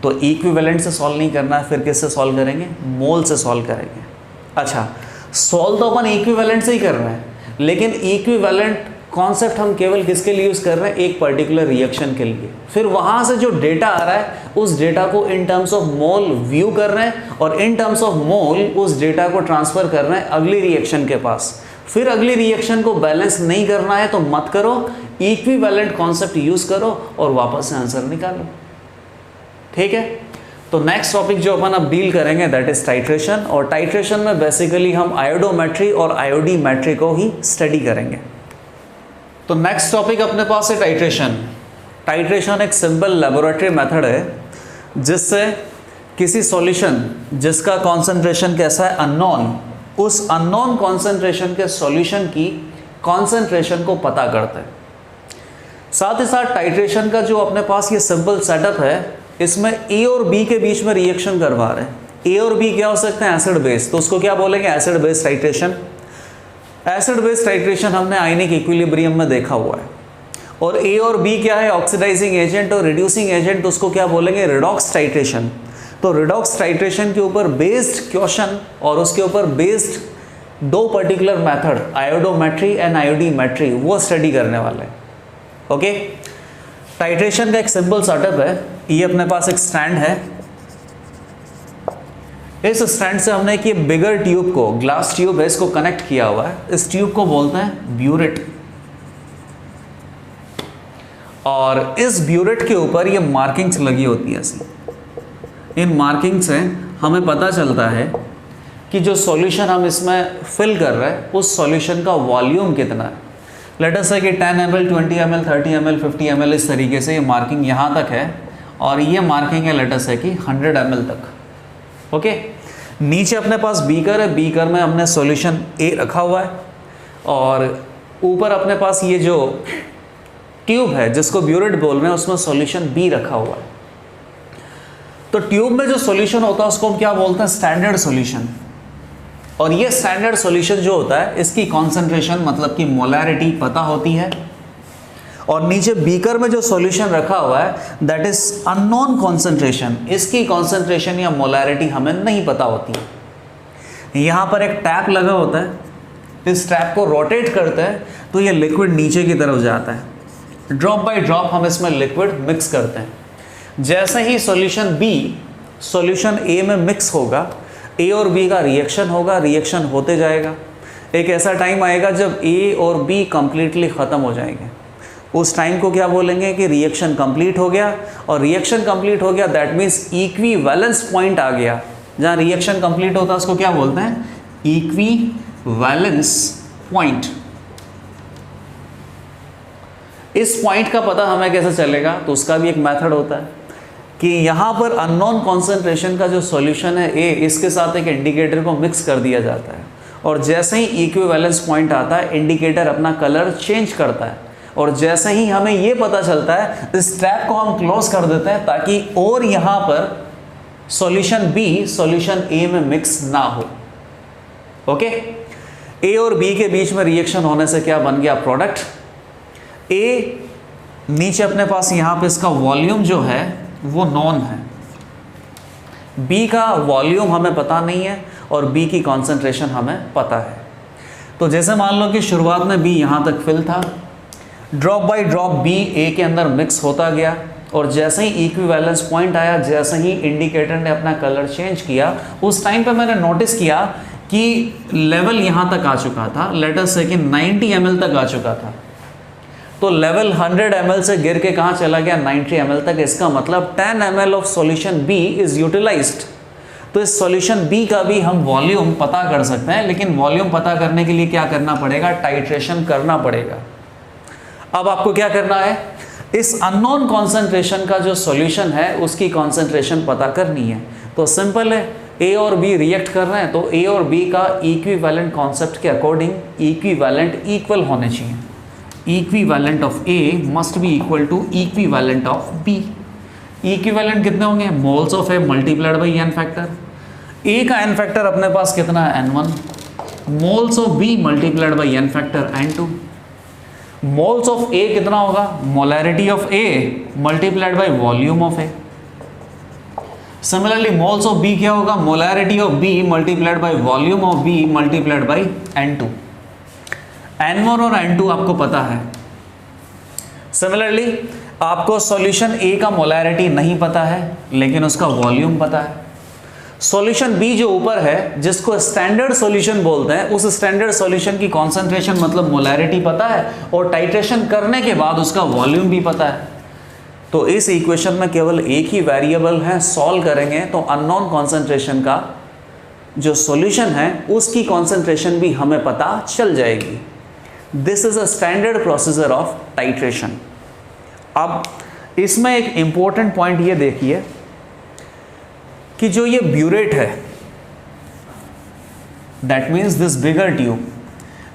तो इक्विवेलेंट से सॉल्व नहीं करना है, फिर किससे सॉल्व करेंगे? मोल से सॉल्व करेंगे। अच्छा, सॉल्व तो अपन इक्विवेलेंट से ही कर रहे हैं, लेकिन इक्विवेलेंट कॉन्सेप्ट हम केवल किसके लिए यूज़ कर रहे हैं? एक पर्टिकुलर रिएक्शन के लिए। फिर वहाँ से जो डेटा आ रहा है उस डेटा को in terms of mole view कर रहे हैं, और इन टर्म्स ऑफ मोल उस डेटा को ट्रांसफ़र कर रहे हैं अगली रिएक्शन के पास। फिर अगली रिएक्शन को बैलेंस नहीं करना है तो मत करो, इक्विवेलेंट कॉन्सेप्ट यूज़ करो और वापस से आंसर निकालो। ठीक है, तो नेक्स्ट टॉपिक जो अपन अब डील करेंगे दैट इज टाइट्रेशन, और टाइट्रेशन में बेसिकली हम आयोडोमेट्री और आयोडीमेट्री को ही स्टडी करेंगे। तो नेक्स्ट टॉपिक अपने पास है टाइट्रेशन। टाइट्रेशन एक सिंपल लेबोरेटरी मेथड है जिससे किसी सॉल्यूशन जिसका कॉन्सेंट्रेशन कैसा है अननोन, उस अननोन कॉन्सेंट्रेशन के सॉल्यूशन की कॉन्सेंट्रेशन को पता करते हैं। साथ ही साथ टाइट्रेशन का जो अपने पास ये सिंपल सेटअप है, इसमें ए और बी के बीच में रिएक्शन करवा रहे हैं। ए और बी क्या हो सकते हैं? एसिड बेस, तो उसको क्या बोलेंगे? Acid base titration. Acid base titration हमने आयनिक इक्विलिब्रियम में देखा हुआ है। और ए और बी क्या है? ऑक्सीडाइजिंग एजेंट और रिड्यूसिंग एजेंट, तो उसको क्या बोलेंगे? Redox titration. तो रिडॉक्स टाइट्रेशन के ऊपर बेस्ड क्वेश्चन और उसके ऊपर बेस्ड दो particular method iodometry and iodimetry वो स्टडी करने वाले हैं। ओके, टाइट्रेशन का एक सिंपल सेटअप है। ये अपने पास एक स्टैंड है, इस स्टैंड से हमने एक ये बिगर ट्यूब को, ग्लास ट्यूब है, इसको कनेक्ट किया हुआ है। इस ट्यूब को बोलते हैं ब्यूरेट, और इस ब्यूरेट के ऊपर ये मार्किंग्स लगी होती है ऐसी। इन मार्किंग से हमें पता चलता है कि जो सॉल्यूशन हम इसमें फिल कर रहे हैं उस सॉल्यूशन का वॉल्यूम कितना है। लेट अस से कि 10 ml, 20 ml, 30 ml, 50 ml, इस तरीके से ये मार्किंग यहाँ तक है, और ये मार्किंग है लेट अस से कि 100 ml तक। ओके, नीचे अपने पास बीकर है, बीकर में हमने सॉल्यूशन ए रखा हुआ है, और ऊपर अपने पास ये जो ट्यूब है जिसको ब्यूरेट बोल रहे हैं उसमें सॉल्यूशन बी रखा हुआ है। तो ट्यूब में जो सॉल्यूशन होता है उसको हम क्या बोलते हैं? Standard solution. और ये स्टैंडर्ड सॉल्यूशन जो होता है इसकी कॉन्सेंट्रेशन मतलब कि मोलैरिटी पता होती है, और नीचे बीकर में जो सॉल्यूशन रखा हुआ है दैट इज अननोन कॉन्सेंट्रेशन, इसकी कॉन्सेंट्रेशन या मोलैरिटी हमें नहीं पता होती है। यहाँ पर एक टैप लगा होता है, इस टैप को रोटेट करते हैं तो ये लिक्विड नीचे की तरफ जाता है। ड्रॉप बाय ड्रॉप हम इसमें लिक्विड मिक्स करते हैं। जैसे ही सॉल्यूशन बी सॉल्यूशन ए में मिक्स होगा, ए और बी का रिएक्शन होगा, रिएक्शन होते जाएगा। एक ऐसा टाइम आएगा जब ए और बी कंप्लीटली ख़त्म हो जाएंगे। उस टाइम को क्या बोलेंगे कि रिएक्शन कंप्लीट हो गया, और रिएक्शन कंप्लीट हो गया दैट मीन्स इक्विवेलेंस पॉइंट आ गया। जहाँ रिएक्शन कंप्लीट होता है उसको क्या बोलते हैं? Equivalence point. इस पॉइंट का पता हमें कैसे चलेगा? तो उसका भी एक मेथड होता है कि यहाँ पर अननोन कॉन्सेंट्रेशन का जो सॉल्यूशन है ए, इसके साथ एक इंडिकेटर को मिक्स कर दिया जाता है, और जैसे ही इक्विवेलेंस पॉइंट आता है इंडिकेटर अपना कलर चेंज करता है, और जैसे ही हमें ये पता चलता है इस टैप को हम क्लोज कर देते हैं ताकि और यहाँ पर सॉल्यूशन बी सॉल्यूशन ए में मिक्स ना हो। ओके, ए और बी के बीच में रिएक्शन होने से क्या बन गया? प्रोडक्ट। ए नीचे अपने पास यहाँ पे इसका वॉल्यूम जो है वो नॉन है, बी का वॉल्यूम हमें पता नहीं है और बी की कॉन्सेंट्रेशन हमें पता है। तो जैसे मान लो कि शुरुआत में बी यहाँ तक फिल था, ड्रॉप बाय ड्रॉप बी ए के अंदर मिक्स होता गया और जैसे ही इक्विवेलेंस पॉइंट आया, जैसे ही इंडिकेटर ने अपना कलर चेंज किया, उस टाइम पे मैंने नोटिस किया कि लेवल यहाँ तक आ चुका था, लेट अस से कि 90 ml तक आ चुका था। तो लेवल 100 ml से गिर के कहाँ चला गया, 90 ml तक। इसका मतलब 10 ml of solution B is utilised. तो इस सॉल्यूशन बी का भी हम वॉल्यूम पता कर सकते हैं, लेकिन वॉल्यूम पता करने के लिए क्या करना पड़ेगा, टाइट्रेशन करना पड़ेगा। अब आपको क्या करना है, इस अननोन कॉन्सेंट्रेशन का जो सॉल्यूशन है उसकी कॉन्सेंट्रेशन पता करनी है। तो सिंपल है, ए और बी रिएक्ट कर रहे हैं तो ए और बी का इक्विवेलेंट कॉन्सेप्ट के अकॉर्डिंग इक्विवेलेंट इक्वल होने चाहिए। Equivalent of A must be equal to equivalent of B. Equivalent कितने होंगे, moles of A multiplied by N factor. A का एन फैक्टर अपने पास कितना है, n1, moles of B multiplied by N factor n2। Moles of A कितना होगा, molarity of A multiplied by volume of A. Similarly moles of B क्या होगा, molarity of B multiplied by volume of B multiplied by n2। n1 और n2 आपको पता है। Similarly आपको solution ए का मोलैरिटी नहीं पता है, लेकिन उसका वॉल्यूम पता है। सॉल्यूशन बी जो ऊपर है, जिसको स्टैंडर्ड सॉल्यूशन बोलते हैं, उस स्टैंडर्ड सॉल्यूशन की कॉन्सेंट्रेशन मतलब मोलैरिटी पता है और टाइट्रेशन करने के बाद उसका वॉल्यूम भी पता है। तो इस इक्वेशन में केवल एक ही वेरिएबल है, सॉल्व करेंगे तो अननोन कॉन्सेंट्रेशन का जो सॉल्यूशन है उसकी कॉन्सेंट्रेशन भी हमें पता चल जाएगी। This is a standard procedure of titration. अब इसमें एक इंपॉर्टेंट पॉइंट ये देखिए कि जो ये ब्यूरेट है, that means this bigger tube,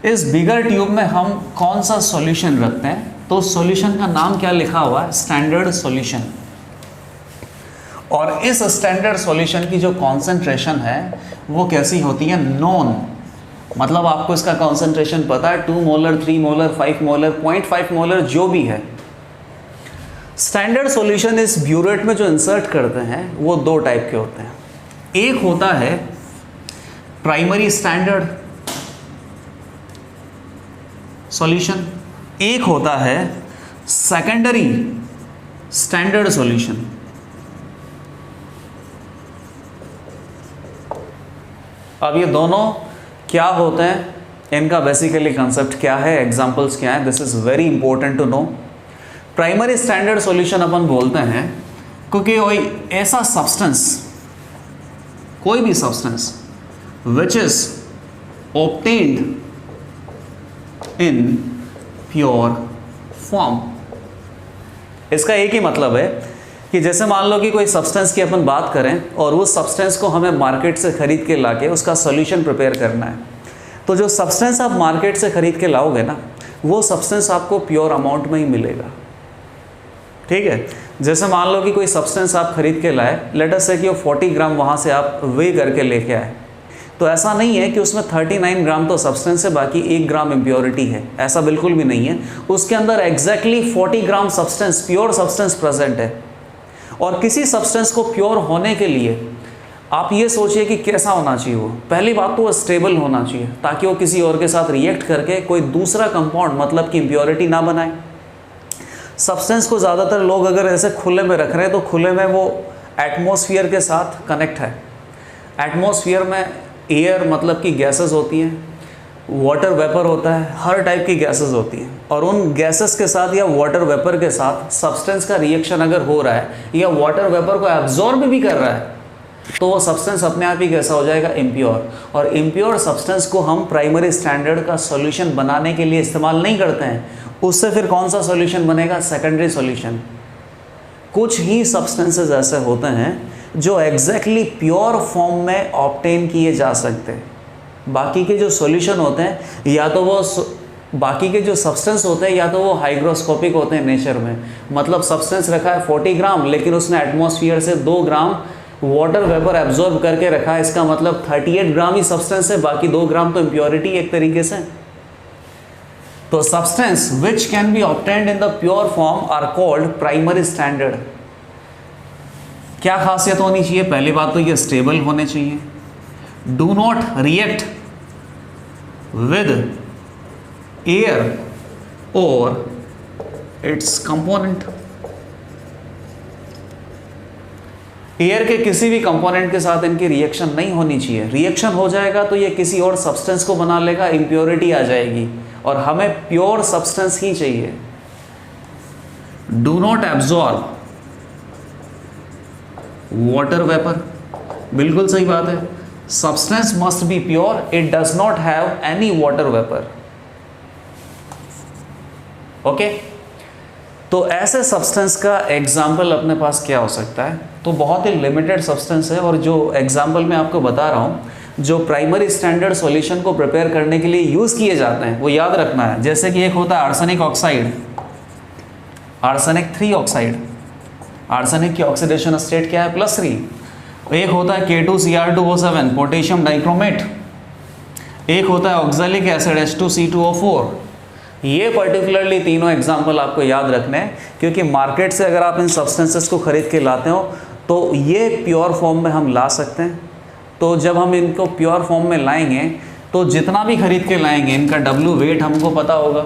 इस बिगर ट्यूब में हम कौन सा सॉल्यूशन रखते हैं, तो सॉल्यूशन का नाम क्या लिखा हुआ है, स्टैंडर्ड सॉल्यूशन। और इस स्टैंडर्ड सॉल्यूशन की जो कॉन्सेंट्रेशन है वो कैसी होती है, नॉन। मतलब आपको इसका कॉन्सेंट्रेशन पता है, 2 मोलर, 3 मोलर, 5 मोलर, 0.5 मोलर जो भी है। स्टैंडर्ड सॉल्यूशन इस ब्यूरेट में जो इंसर्ट करते हैं वो दो टाइप के होते हैं। एक होता है प्राइमरी स्टैंडर्ड सॉल्यूशन, एक होता है सेकेंडरी स्टैंडर्ड सॉल्यूशन। अब ये दोनों क्या होते हैं, इनका बेसिकली कंसेप्ट क्या है, एग्जांपल्स क्या है, this is very important to know. Primary standard solution अपन बोलते हैं क्योंकि कोई ऐसा सब्सटेंस, कोई भी substance which is obtained in pure form. इसका एक ही मतलब है कि जैसे मान लो कि कोई सब्सटेंस की अपन बात करें और उस सब्सटेंस को हमें मार्केट से खरीद के लाके उसका सॉल्यूशन प्रिपेयर करना है, तो जो सब्सटेंस आप मार्केट से खरीद के लाओगे ना, वो सब्सटेंस आपको प्योर अमाउंट में ही मिलेगा। ठीक है, जैसे मान लो कि कोई सब्सटेंस आप खरीद के लाए, लेट अस से कि वो 40 ग्राम वहाँ से आप वे करके लेके आए, तो ऐसा नहीं है कि उसमें 39 ग्राम तो सब्सटेंस है, बाकी 1 ग्राम इम्प्योरिटी है, ऐसा बिल्कुल भी नहीं है। उसके अंदर एग्जैक्टली 40 ग्राम सब्सटेंस, प्योर सब्सटेंस प्रेजेंट है। और किसी सब्सटेंस को प्योर होने के लिए आप ये सोचिए कि कैसा होना चाहिए वो, पहली बात तो वो स्टेबल होना चाहिए ताकि वो किसी और के साथ रिएक्ट करके कोई दूसरा कंपाउंड मतलब कि इम्प्योरिटी ना बनाए। सब्सटेंस को ज़्यादातर लोग अगर ऐसे खुले में रख रहे हैं तो खुले में वो एटमॉस्फेयर के साथ कनेक्ट है। एटमॉस्फेयर में एयर मतलब कि गैसेस होती हैं, वाटर वेपर होता है, हर टाइप की गैसेस होती हैं, और उन गैसेस के साथ या वाटर वेपर के साथ सब्सटेंस का रिएक्शन अगर हो रहा है या वाटर वेपर को एब्जॉर्ब भी कर रहा है तो वो सब्सटेंस अपने आप ही कैसा हो जाएगा, इम्प्योर। और इम्प्योर सब्सटेंस को हम प्राइमरी स्टैंडर्ड का सॉल्यूशन बनाने के लिए इस्तेमाल नहीं करते हैं, उससे फिर कौन सा सॉल्यूशन बनेगा, सेकेंडरी सॉल्यूशन। कुछ ही सब्सटेंसेस ऐसे होते हैं जो एग्जैक्टली प्योर फॉर्म में ऑब्टेन किए जा सकते हैं। बाकी के जो सॉल्यूशन होते हैं या तो वो बाकी के जो सब्सटेंस होते हैं या तो वो हाइग्रोस्कोपिक होते हैं नेचर में, मतलब सब्सटेंस रखा है 40 ग्राम लेकिन उसने एटमॉस्फेयर से 2 ग्राम वाटर वेपर एब्जॉर्ब करके रखा है, इसका मतलब 38 ग्राम ही सब्सटेंस है, बाकी 2 ग्राम तो इम्प्योरिटी एक तरीके से। तो substance which can be obtained in the pure form are called primary standard. क्या खासियत होनी चाहिए? पहली बात तो ये स्टेबल होने चाहिए, do not react with air और इट्स कंपोनेंट। एयर के किसी भी कंपोनेंट के साथ इनकी रिएक्शन नहीं होनी चाहिए। रिएक्शन हो जाएगा तो ये किसी और सब्सटेंस को बना लेगा, इम्प्योरिटी आ जाएगी, और हमें प्योर सब्सटेंस ही चाहिए। Do not absorb water vapour, बिल्कुल सही बात है। Substance must be pure, it does not have any water vapour. Okay, तो ऐसे सब्सटेंस का एग्जाम्पल अपने पास क्या हो सकता है? तो बहुत ही लिमिटेड सब्सटेंस है, और जो एग्जाम्पल मैं आपको बता रहा हूँ, जो प्राइमरी स्टैंडर्ड सॉल्यूशन को प्रिपेयर करने के लिए यूज़ किए जाते हैं, वो याद रखना है। जैसे कि एक होता है arsenic oxide, arsenic 3 oxide, arsenic की ऑक्सीडेशन स्टेट क्या है? +3। एक होता है K2Cr2O7 पोटेशियम डाइक्रोमेट, एक होता है ऑक्सैलिक एसिड H2C2O4। ये पर्टिकुलरली तीनों एग्जाम्पल आपको याद रखने हैं, क्योंकि मार्केट से अगर आप इन सब्सटेंसेस को खरीद के लाते हो तो ये प्योर फॉर्म में हम ला सकते हैं। तो जब हम इनको प्योर फॉर्म में लाएंगे तो जितना भी खरीद के लाएंगे इनका W वेट हमको पता होगा।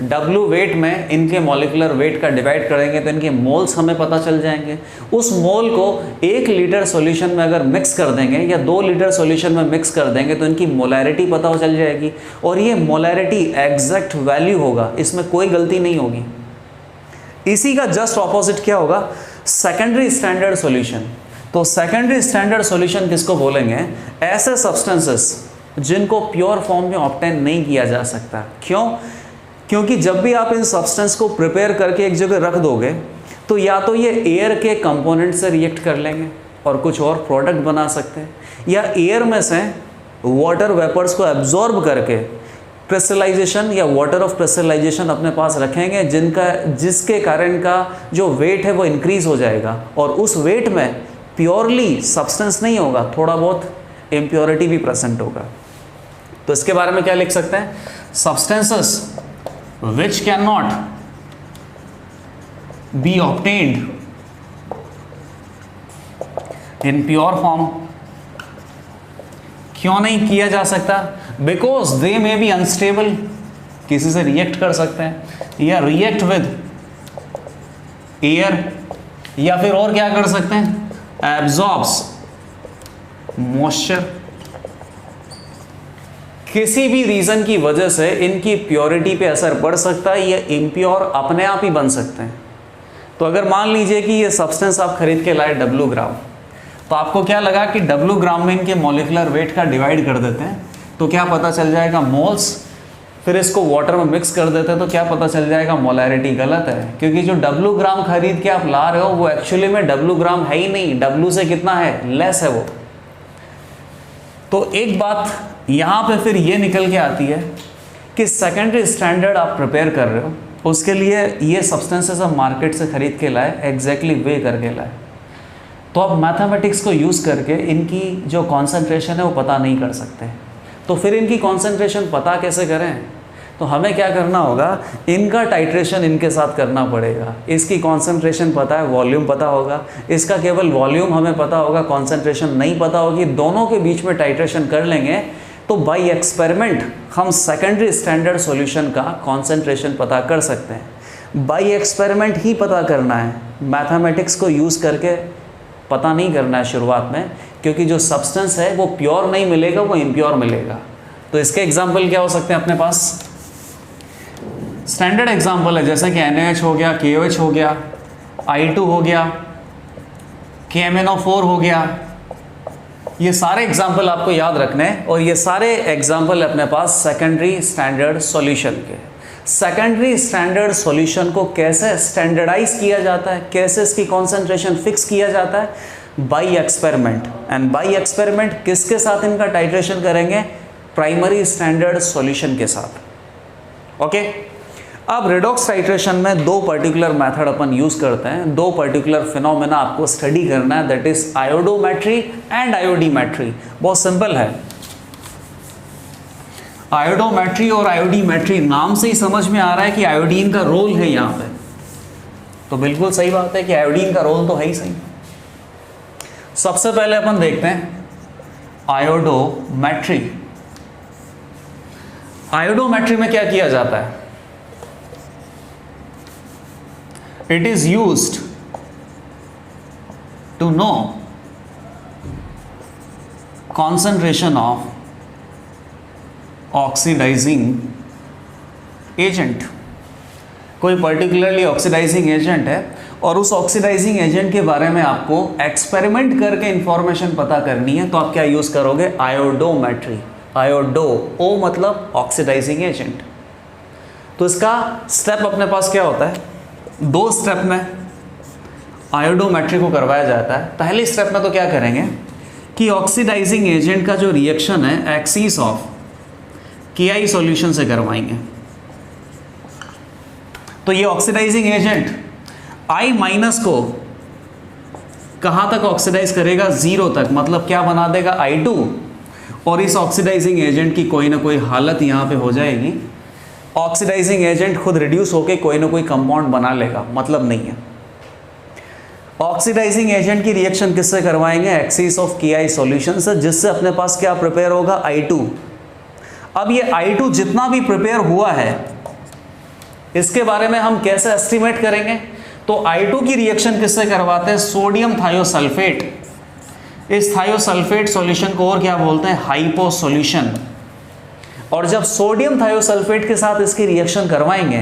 W वेट में इनके मॉलिकुलर वेट का डिवाइड करेंगे तो इनके मोल्स हमें पता चल जाएंगे। उस मोल को 1 लीटर सॉल्यूशन में अगर मिक्स कर देंगे या 2 लीटर सॉल्यूशन में मिक्स कर देंगे तो इनकी मोलैरिटी पता हो चल जाएगी, और ये मोलैरिटी एग्जैक्ट वैल्यू होगा, इसमें कोई गलती नहीं होगी। इसी का जस्ट ऑपोजिट क्या होगा? Secondary standard solution. तो सेकेंडरी स्टैंडर्ड सॉल्यूशन किसको बोलेंगे? ऐसे सब्सटेंसेस जिनको प्योर फॉर्म में ऑब्टेन नहीं किया जा सकता। क्यों? क्योंकि जब भी आप इन सब्सटेंस को प्रिपेयर करके एक जगह रख दोगे तो या तो ये एयर के कंपोनेंट से रिएक्ट कर लेंगे और कुछ और प्रोडक्ट बना सकते हैं, या एयर में से वाटर वेपर्स को एब्जॉर्ब करके क्रिस्टलाइजेशन या वाटर ऑफ क्रिस्टलाइजेशन अपने पास रखेंगे, जिसके कारण का जो वेट है वो इंक्रीज हो जाएगा, और उस वेट में प्योरली सब्सटेंस नहीं होगा, थोड़ा बहुत इम्प्योरिटी भी प्रेजेंट होगा। तो इसके बारे में क्या लिख सकते हैं? Substances which cannot be obtained in pure form। क्यों नहीं किया जा सकता? Because they may be unstable, किसी से रिएक्ट कर सकते हैं, या रिएक्ट विद एयर, या फिर और क्या कर सकते हैं? Absorbs moisture. किसी भी रीज़न की वजह से इनकी प्योरिटी पे असर पड़ सकता है, ये इम्प्योर अपने आप ही बन सकते हैं। तो अगर मान लीजिए कि ये सब्सटेंस आप खरीद के लाए W ग्राम, तो आपको क्या लगा कि W ग्राम में इनके मॉलिकुलर वेट का डिवाइड कर देते हैं तो क्या पता चल जाएगा? मोल्स। फिर इसको वाटर में मिक्स कर देते हैं तो क्या पता चल जाएगा? मोलैरिटी। गलत है, क्योंकि जो W ग्राम खरीद के आप ला रहे हो वो एक्चुअली में W ग्राम है ही नहीं, W से कितना है? लेस है वो। तो एक बात यहाँ पे फिर ये निकल के आती है कि सेकेंडरी स्टैंडर्ड आप प्रिपेयर कर रहे हो, उसके लिए ये सब्सटेंसेस आप मार्केट से खरीद के लाए, एग्जैक्टली वे करके लाए, तो आप मैथमेटिक्स को यूज़ करके इनकी जो कॉन्सेंट्रेशन है वो पता नहीं कर सकते। तो फिर इनकी कॉन्सेंट्रेशन पता कैसे करें? तो हमें क्या करना होगा? इनका टाइट्रेशन इनके साथ करना पड़ेगा। इसकी कॉन्सेंट्रेशन पता है, वॉल्यूम पता होगा, इसका केवल वॉल्यूम हमें पता होगा, कॉन्सेंट्रेशन नहीं पता होगी। दोनों के बीच में टाइट्रेशन कर लेंगे तो बाय एक्सपेरिमेंट हम सेकेंडरी स्टैंडर्ड सॉल्यूशन का कॉन्सेंट्रेशन पता कर सकते हैं। बाय एक्सपेरिमेंट ही पता करना है, मैथमेटिक्स को यूज़ करके पता नहीं करना है शुरुआत में, क्योंकि जो सब्सटेंस है वो प्योर नहीं मिलेगा, वो इम्प्योर मिलेगा। तो इसके एग्जाम्पल क्या हो सकते हैं अपने पास? स्टैंडर्ड एग्जाम्पल है जैसे कि NaH हो गया, KOH हो गया, I2 हो गया, KMnO4 हो गया। ये सारे एग्जाम्पल आपको याद रखने हैं, और ये सारे एग्जाम्पल अपने पास सेकेंडरी स्टैंडर्ड सॉल्यूशन के। सेकेंडरी स्टैंडर्ड सॉल्यूशन को कैसे स्टैंडर्डाइज किया जाता है, कैसे इसकी कॉन्सेंट्रेशन फिक्स किया जाता है? By experiment. And by experiment किसके साथ इनका टाइट्रेशन करेंगे? प्राइमरी स्टैंडर्ड सॉल्यूशन के साथ। ओके, अब रिडॉक्स टाइट्रेशन में 2 पर्टिकुलर मेथड अपन यूज करते हैं, 2 पर्टिकुलर फिनोमेना आपको स्टडी करना है, that is iodometry and iodimetry. बहुत सिंपल है। आयोडोमेट्री और आयोडीमेट्री, नाम से ही समझ में आ रहा है कि आयोडीन का रोल है यहाँ पे, तो बिल्कुल सही बात है कि आयोडीन का रोल तो है ही सही। सबसे पहले अपन देखते हैं आयोडोमेट्री। आयोडोमेट्री में क्या किया जाता है? It is used to know concentration of oxidising agent. कोई पर्टिकुलरली ऑक्सीडाइजिंग एजेंट है और उस ऑक्सीडाइजिंग एजेंट के बारे में आपको एक्सपेरिमेंट करके इंफॉर्मेशन पता करनी है, तो आप क्या यूज करोगे? आयोडोमेट्री। आयोडो, ओ मतलब ऑक्सीडाइजिंग एजेंट। तो इसका स्टेप अपने पास क्या होता है? 2 स्टेप में आयोडोमेट्री को करवाया जाता है। पहले स्टेप में तो क्या करेंगे कि ऑक्सीडाइजिंग एजेंट का जो रिएक्शन है एक्सिस ऑफ KI सॉल्यूशन से करवाएंगे। तो ये ऑक्सीडाइजिंग एजेंट I माइनस को कहां तक ऑक्सीडाइज करेगा? 0 तक, मतलब क्या बना देगा? I2। और इस ऑक्सीडाइजिंग एजेंट की कोई ना कोई हालत यहां पे हो जाएगी, ऑक्सीडाइजिंग एजेंट खुद रिड्यूस होकर कोई ना कोई कंपाउंड बना लेगा, मतलब नहीं है। ऑक्सीडाइजिंग एजेंट की रिएक्शन किससे करवाएंगे? एक्सिस ऑफ KI सॉल्यूशन से, जिससे अपने पास क्या प्रिपेयर होगा? I2। अब ये I2 जितना भी प्रिपेयर हुआ है इसके बारे में हम कैसे एस्टिमेट करेंगे? तो I2 की रिएक्शन किससे करवाते हैं? Sodium thiosulphate. इस थायोसल्फेट सॉल्यूशन को और क्या बोलते हैं? Hypo solution. और जब सोडियम थायोसल्फेट के साथ इसकी रिएक्शन करवाएंगे,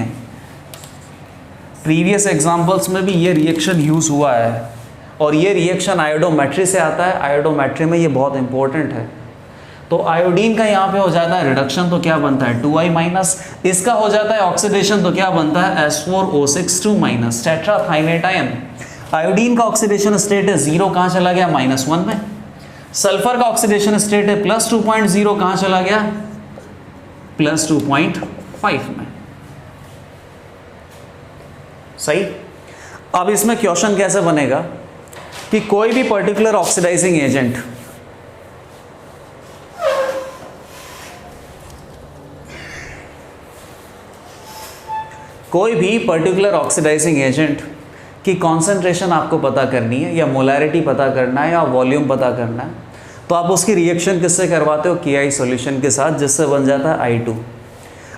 प्रीवियस एग्जांपल्स में भी ये रिएक्शन यूज हुआ है और ये रिएक्शन आयोडोमेट्री से आता है। आयोडोमेट्री में ये बहुत इंपॉर्टेंट है। तो आयोडीन का यहाँ पे हो जाता है रिडक्शन, तो क्या बनता है? 2I minus. इसका हो जाता है ऑक्सीडेशन, तो क्या बनता है? S4O6 minus, tetrathionate ion. Iodine का ऑक्सीडेशन स्टेट है 0, कहाँ चला गया? -1 में। सल्फर का ऑक्सीडेशन स्टेट है +2.0, कहाँ चला गया? +2.5 में। सही। अब इसमें क्वेश्चन कैसे बनेगा कि कोई भी पर्टिकुलर ऑक्सीडाइजिंग एजेंट की कॉन्सेंट्रेशन आपको पता करनी है, या मोलैरिटी पता करना है, या वॉल्यूम पता करना है, तो आप उसकी रिएक्शन किससे करवाते हो? KI सॉल्यूशन के साथ, जिससे बन जाता है I2।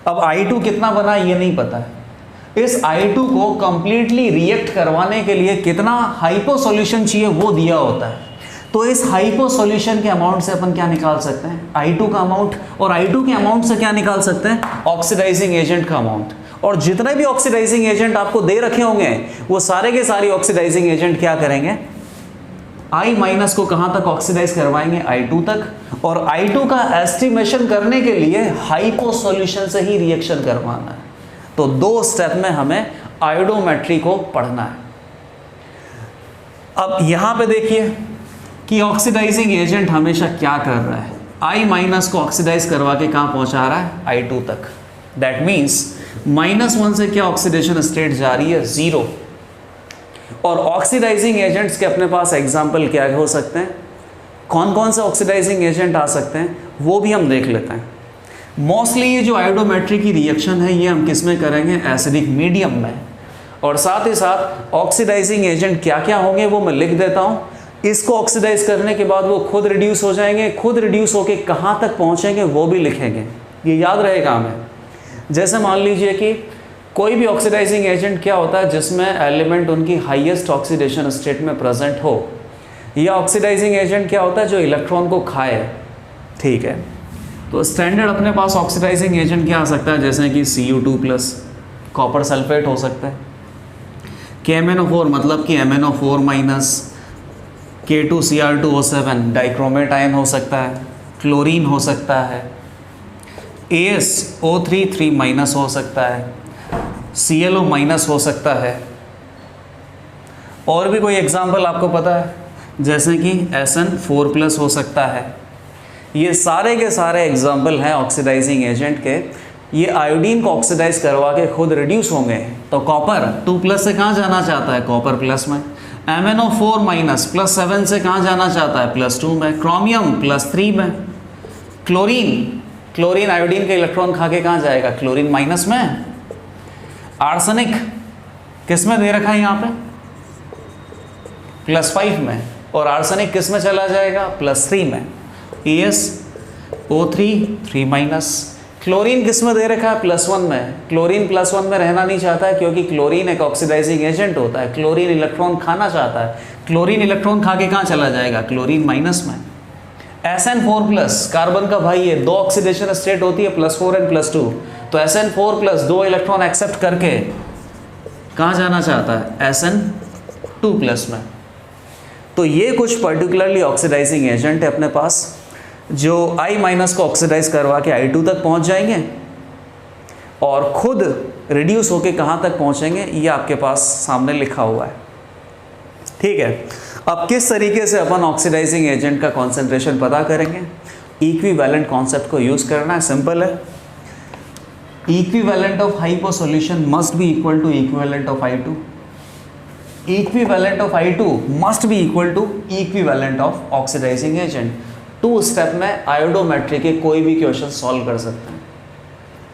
अब I2 कितना बना ये नहीं पता है। इस I2 को कंप्लीटली रिएक्ट करवाने के लिए कितना हाइपो सॉल्यूशन चाहिए वो दिया होता है। तो इस हाइपो सॉल्यूशन के अमाउंट से अपन क्या निकाल सकते हैं? I2 का अमाउंट। और I2 के अमाउंट से क्या निकाल सकते हैं? ऑक्सीडाइजिंग एजेंट का अमाउंट। और जितने भी ऑक्सीडाइजिंग एजेंट आपको दे रखे होंगे वो सारे के सारे ऑक्सीडाइजिंग एजेंट क्या करेंगे? I माइनस को कहां तक ऑक्सीडाइज करवाएंगे? I2 तक। और I2 का एस्टिमेशन करने के लिए हाइपो सॉल्यूशन से ही रिएक्शन करवाना है। तो 2 स्टेप में हमें आयोडोमेट्री को पढ़ना है। अब यहां पे देखिए कि ऑक्सीडाइजिंग एजेंट हमेशा क्या कर रहा है? I माइनस को ऑक्सीडाइज करवा के कहां पहुंचा रहा है? I2 तक। दैट मीन्स -1 से क्या ऑक्सीडेशन स्टेट जा रही है? 0। और ऑक्सीडाइजिंग एजेंट्स के अपने पास एग्जाम्पल क्या हो सकते हैं? कौन कौन से ऑक्सीडाइजिंग एजेंट आ सकते हैं वो भी हम देख लेते हैं। मोस्टली ये जो आयोडोमेट्री की रिएक्शन है ये हम किस में करेंगे? एसिडिक मीडियम में। और साथ ही साथ ऑक्सीडाइजिंग एजेंट क्या क्या होंगे वो मैं लिख देता हूँ। इसको ऑक्सीडाइज करने के बाद वो खुद रिड्यूस हो जाएंगे, खुद रिड्यूस होके कहाँ तक पहुँचेंगे वो भी लिखेंगे, ये याद रहेगा हमें। जैसे मान लीजिए कि कोई भी ऑक्सीडाइजिंग एजेंट क्या होता है जिसमें एलिमेंट उनकी हाईएस्ट ऑक्सीडेशन स्टेट में प्रेजेंट हो, या ऑक्सीडाइजिंग एजेंट क्या होता है जो इलेक्ट्रॉन को खाए। ठीक है, तो स्टैंडर्ड अपने पास ऑक्सीडाइजिंग एजेंट क्या आ सकता है? जैसे कि Cu2+, कॉपर सल्फेट हो सकता है, KMnO4 मतलब कि MnO4-, K2Cr2O7 डाइक्रोमेट आयन हो सकता है, क्लोरीन हो सकता है, AsO3 हो सकता है, ClO- हो सकता है। और भी कोई एग्जाम्पल आपको पता है? जैसे कि SN4+ हो सकता है। ये सारे के सारे एग्जाम्पल हैं ऑक्सीडाइजिंग एजेंट के। ये आयोडीन को ऑक्सीडाइज करवा के खुद रिड्यूस होंगे। तो कॉपर 2+ से कहाँ जाना चाहता है? कॉपर प्लस में। MnO4- +7 से कहाँ जाना चाहता है? +2 में। क्रोमियम +3 में। क्लोरीन क्लोरीन आयोडीन का इलेक्ट्रॉन खा के कहाँ जाएगा, क्लोरीन माइनस में। आर्सेनिक किस में दे रखा है यहाँ पे, +5 में, और आर्सेनिक किस में चला जाएगा, +3 में। EsO3 3-। क्लोरीन किस में दे रखा है, +1 में। क्लोरीन +1 में रहना नहीं चाहता है क्योंकि क्लोरीन एक ऑक्सीडाइजिंग एजेंट होता है, क्लोरीन इलेक्ट्रॉन खाना चाहता है। क्लोरीन इलेक्ट्रॉन खा के कहाँ चला जाएगा, क्लोरीन माइनस में। SN4+, कार्बन का भाई है, 2 ऑक्सीडेशन स्टेट होती है, +4 और +2, तो SN4+, 2 इलेक्ट्रॉन एक्सेप्ट करके कहाँ जाना चाहता है, SN2+ में। तो ये कुछ पर्टिकुलरली ऑक्सीडाइजिंग एजेंट है अपने पास जो I- को ऑक्सीडाइज करवा के I2 तक पहुंच जाएंगे और खुद रिड्यूस होके कहाँ तक पहुंचेंगे ये आपके पास सामने लिखा हुआ है। ठीक है, अब किस तरीके से अपन ऑक्सीडाइजिंग एजेंट का कॉन्सेंट्रेशन पता करेंगे, इक्विवेलेंट कॉन्सेप्ट को यूज करना है, सिंपल है। Equivalent of hypo solution must be equal to equivalent of I2। Equivalent of I2 must be equal to equivalent of oxidising agent. 2 step में आयोडोमेट्री के कोई भी क्वेश्चन सॉल्व कर सकते हैं।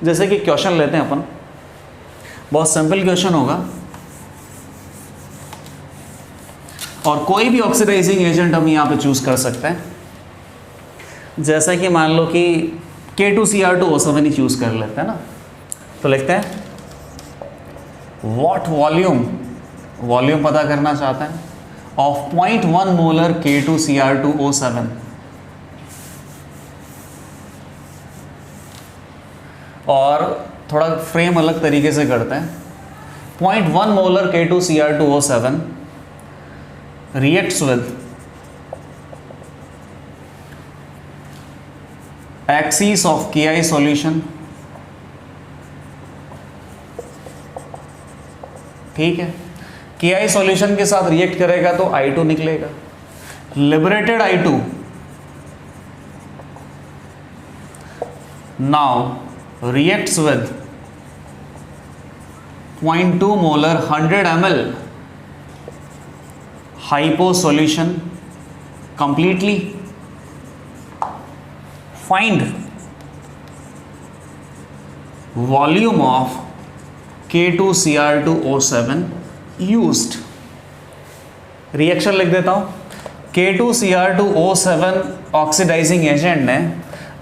जैसे कि क्वेश्चन लेते हैं अपन, बहुत सिंपल क्वेश्चन होगा और कोई भी ऑक्सीडाइजिंग एजेंट हम यहाँ पे चूज कर सकते हैं। जैसा कि मान लो कि K2Cr2O7 ही चूज कर लेते हैं ना, तो लिखते हैं व्हाट वॉल्यूम पता करना चाहते हैं ऑफ 0.1 मोलर K2Cr2O7 और थोड़ा फ्रेम अलग तरीके से करते हैं। 0.1 molar K2Cr2O7 reacts with axis of Ki solution, ठीक है। Ki सॉल्यूशन के साथ रिएक्ट करेगा तो I2 निकलेगा। Liberated I2 now reacts with 0.2 molar 100 ml hypo solution completely. Find volume of K2Cr2O7 used. Reaction लिख देता हूं। K2Cr2O7 ऑक्सीडाइजिंग एजेंट ने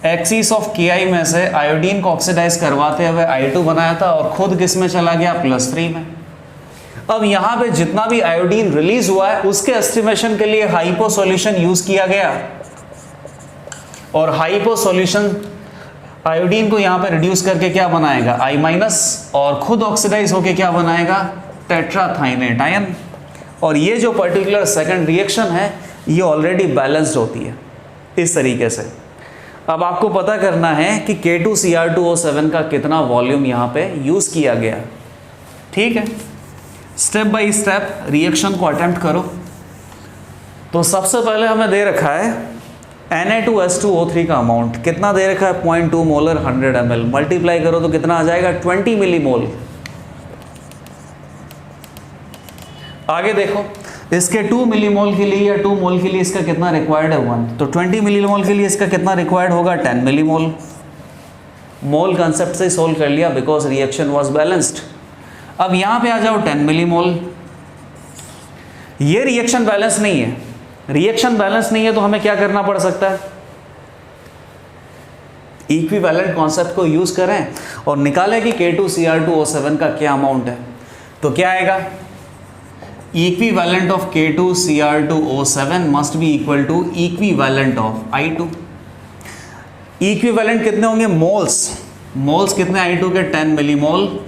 एक्सिस ऑफ Ki में से आयोडीन को ऑक्सीडाइज करवाते हुए I2 बनाया था और खुद किस में चला गया, +3 में। अब यहां पे जितना भी आयोडीन रिलीज हुआ है उसके एस्टिमेशन के लिए हाइपो सॉल्यूशन यूज किया गया और हाइपो सॉल्यूशन आयोडीन को यहां पे रिड्यूस करके क्या बनाएगा, I- और खुद ऑक्सीडाइज होके क्या बनाएगा, टेट्राथाइनेट आयन। और ये जो पर्टिकुलर सेकंड रिएक्शन है ये ऑलरेडी बैलेंस्ड होती है इस तरीके से। अब आपको पता करना है कि K2Cr2O7 का कितना वॉल्यूम यहाँ पे यूज किया गया। ठीक है, स्टेप बाय स्टेप रिएक्शन को अटेम्प्ट करो। तो सबसे पहले हमें दे रखा है Na2S2O3 का अमाउंट कितना दे रखा है, 0.2 मोलर 100 ml। मल्टीप्लाई करो तो कितना आ जाएगा, 20 मिलीमोल। आगे देखो इसके 2 मिलीमोल के लिए या 2 मोल के लिए इसका कितना रिक्वायर्ड है, 1। तो 20 मिलीमोल के लिए इसका कितना रिक्वायर्ड होगा, 10 मिलीमोल। मोल कंसेप्ट से सोल्व कर लिया बिकॉज रिएक्शन वाज बैलेंस्ड। अब यहां पे आ जाओ 10 मिलीमोल। ये रिएक्शन बैलेंस नहीं है, रिएक्शन बैलेंस नहीं है तो हमें क्या करना पड़ सकता है, इक्विवेलेंट कॉन्सेप्ट को यूज करें और निकालें कि K2Cr2O7 का क्या अमाउंट है। तो क्या आएगा, equivalent of K2Cr2O7 must be equal to equivalent of I2। Equivalent कितने होंगे, मोल्स कितने I2 के, 10 millimole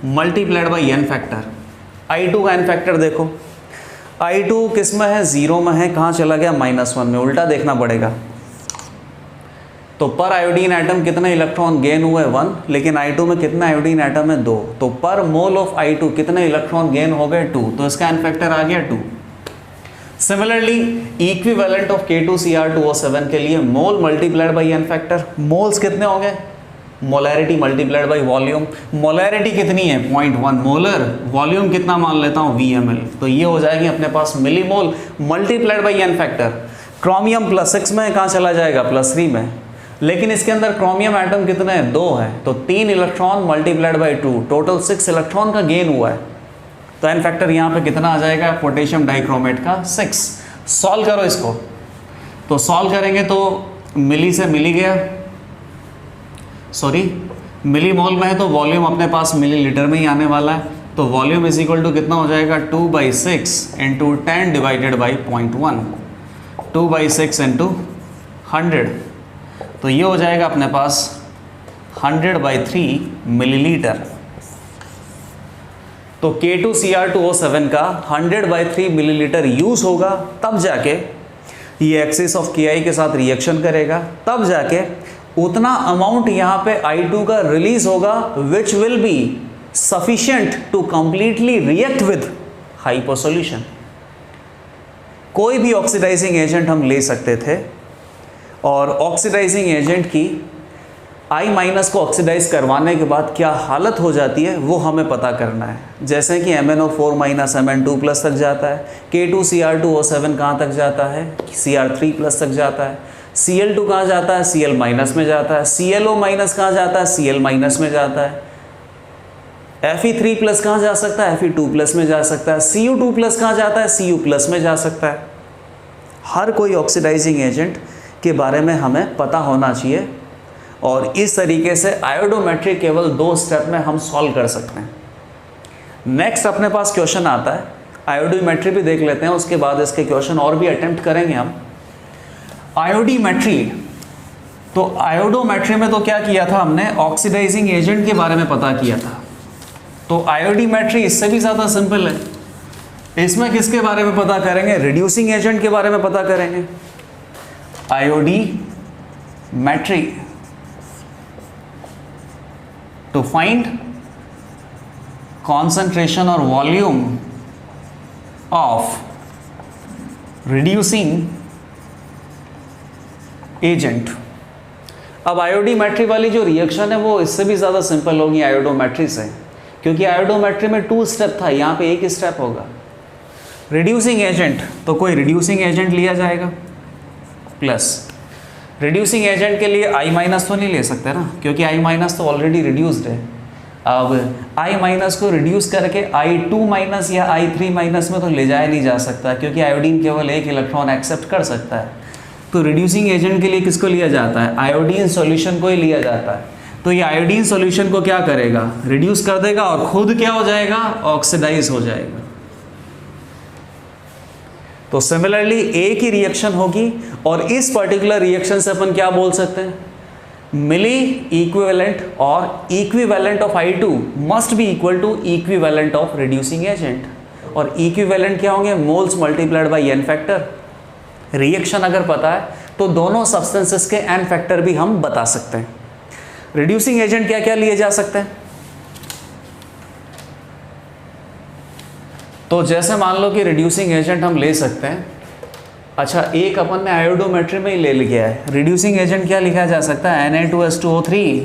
multiplied by n factor. I2 का n फैक्टर देखो, I2 किस में है, 0 में है, कहाँ चला गया, -1 में। उल्टा देखना पड़ेगा। तो पर आयोडीन एटम कितने इलेक्ट्रॉन गेन हुए, 1, लेकिन I2 में कितना आयोडीन एटम है, 2। तो पर मोल ऑफ I2 कितने इलेक्ट्रॉन गेन हो गए, 2। तो इसका n फैक्टर आ गया 2। सिमिलरली इक्विवेलेंट ऑफ K2Cr2O7 के लिए mole multiplied by n factor. Moles कितने होंगे, molarity multiplied by volume. Molarity कितनी है, 0.1 मोलर, वॉल्यूम कितना मान लेता हूँ, VmL। तो ये हो जाएगी अपने पास millimole multiplied by n factor. Chromium +6 में कहाँ चला जाएगा, +3 में। लेकिन इसके अंदर क्रोमियम एटम कितने हैं? 2 हैं, तो 3 electron multiplied by 2, total 6 electron का गेन हुआ है। तो एन फैक्टर यहाँ पे कितना आ जाएगा पोटेशियम डाइक्रोमेट का? 6। सॉल्व करो इसको, तो सॉल्व करेंगे तो मिली से मिली गया, सॉरी मिली मोल में है तो वॉल्यूम अपने पास मिलीलीटर में ही आने वाला है। तो वॉल्यूम इज इक्वल टू कितना हो जाएगा? 2/6 इंटू 10 डिवाइडेड बाई 0.1, 2/6 इंटू 100, तो ये हो जाएगा अपने पास 100/3 मिलीलीटर। तो K2Cr2O7 का 100/3 मिलीलीटर यूज होगा, तब जाके ये एक्सिस ऑफ Ki के साथ रिएक्शन करेगा, तब जाके उतना अमाउंट यहाँ पे I2 का रिलीज होगा which will be sufficient to completely react with hypo solution. कोई भी ऑक्सीडाइजिंग एजेंट हम ले सकते थे और ऑक्सीडाइजिंग एजेंट की I- को ऑक्सीडाइज करवाने के बाद क्या हालत हो जाती है वो हमें पता करना है। जैसे कि MnO4- Mn2+ तक जाता है, K2Cr2O7 कहाँ तक जाता है? Cr3+ तक जाता है, Cl2 कहाँ जाता है? Cl- में जाता है, ClO- कहाँ जाता है? Cl- में जाता है, Fe3+ कहाँ जा सकता है? Fe2+ में जा सकता है, Cu2+ कहाँ जाता है? Cu+ में जा सकता है। हर कोई ऑक्सीडाइजिंग एजेंट के बारे में हमें पता होना चाहिए और इस तरीके से आयोडोमेट्री केवल 2 स्टेप में हम सॉल्व कर सकते हैं। नेक्स्ट अपने पास क्वेश्चन आता है, आयोडोमेट्री भी देख लेते हैं, उसके बाद इसके क्वेश्चन और भी अटेम्प्ट करेंगे हम। आयोडोमेट्री, तो आयोडोमेट्री में तो क्या किया था हमने? ऑक्सीडाइजिंग एजेंट के बारे में पता किया था। तो आयोडोमेट्री इससे भी ज़्यादा सिंपल है, इसमें किसके बारे में पता करेंगे? रिड्यूसिंग एजेंट के बारे में पता करेंगे। Iodometry to find concentration or volume of reducing agent। अब आयोडोमेट्री वाली जो रिएक्शन है वो इससे भी ज़्यादा सिंपल होगी आयोडोमेट्री से, क्योंकि आयोडोमेट्री में 2 स्टेप था, यहाँ पे 1 स्टेप होगा। रिड्यूसिंग एजेंट, तो कोई रिड्यूसिंग एजेंट लिया जाएगा प्लस रिड्यूसिंग एजेंट के लिए I- तो नहीं ले सकते ना, क्योंकि I- तो ऑलरेडी रिड्यूस्ड है। अब I- को रिड्यूस करके I2- या I3- में तो ले जाया नहीं जा सकता, क्योंकि आयोडीन केवल 1 इलेक्ट्रॉन एक्सेप्ट कर सकता है। तो रिड्यूसिंग एजेंट के लिए किसको लिया जाता है? आयोडीन सॉल्यूशन को ही लिया जाता है। तो ये आयोडीन सॉल्यूशन को क्या करेगा? रिड्यूस कर देगा और खुद क्या हो जाएगा? ऑक्सीडाइज हो जाएगा। तो सिमिलरली एक ही रिएक्शन होगी और इस पर्टिकुलर रिएक्शन से अपन क्या बोल सकते हैं? मिली इक्विवेलेंट और equivalent of I2 must be equal to equivalent of reducing agent. और इक्विवेलेंट क्या होंगे? Moles multiplied by N factor. Reaction अगर पता है तो दोनों सब्सटेंसेस के एन फैक्टर भी हम बता सकते हैं। रिड्यूसिंग एजेंट क्या क्या लिए जा सकते हैं? तो जैसे मान लो कि रिड्यूसिंग एजेंट हम ले सकते हैं, अच्छा एक अपन ने आयोडोमेट्री में ही ले लिया है। रिड्यूसिंग एजेंट क्या लिखा जा सकता है? Na2H2O3।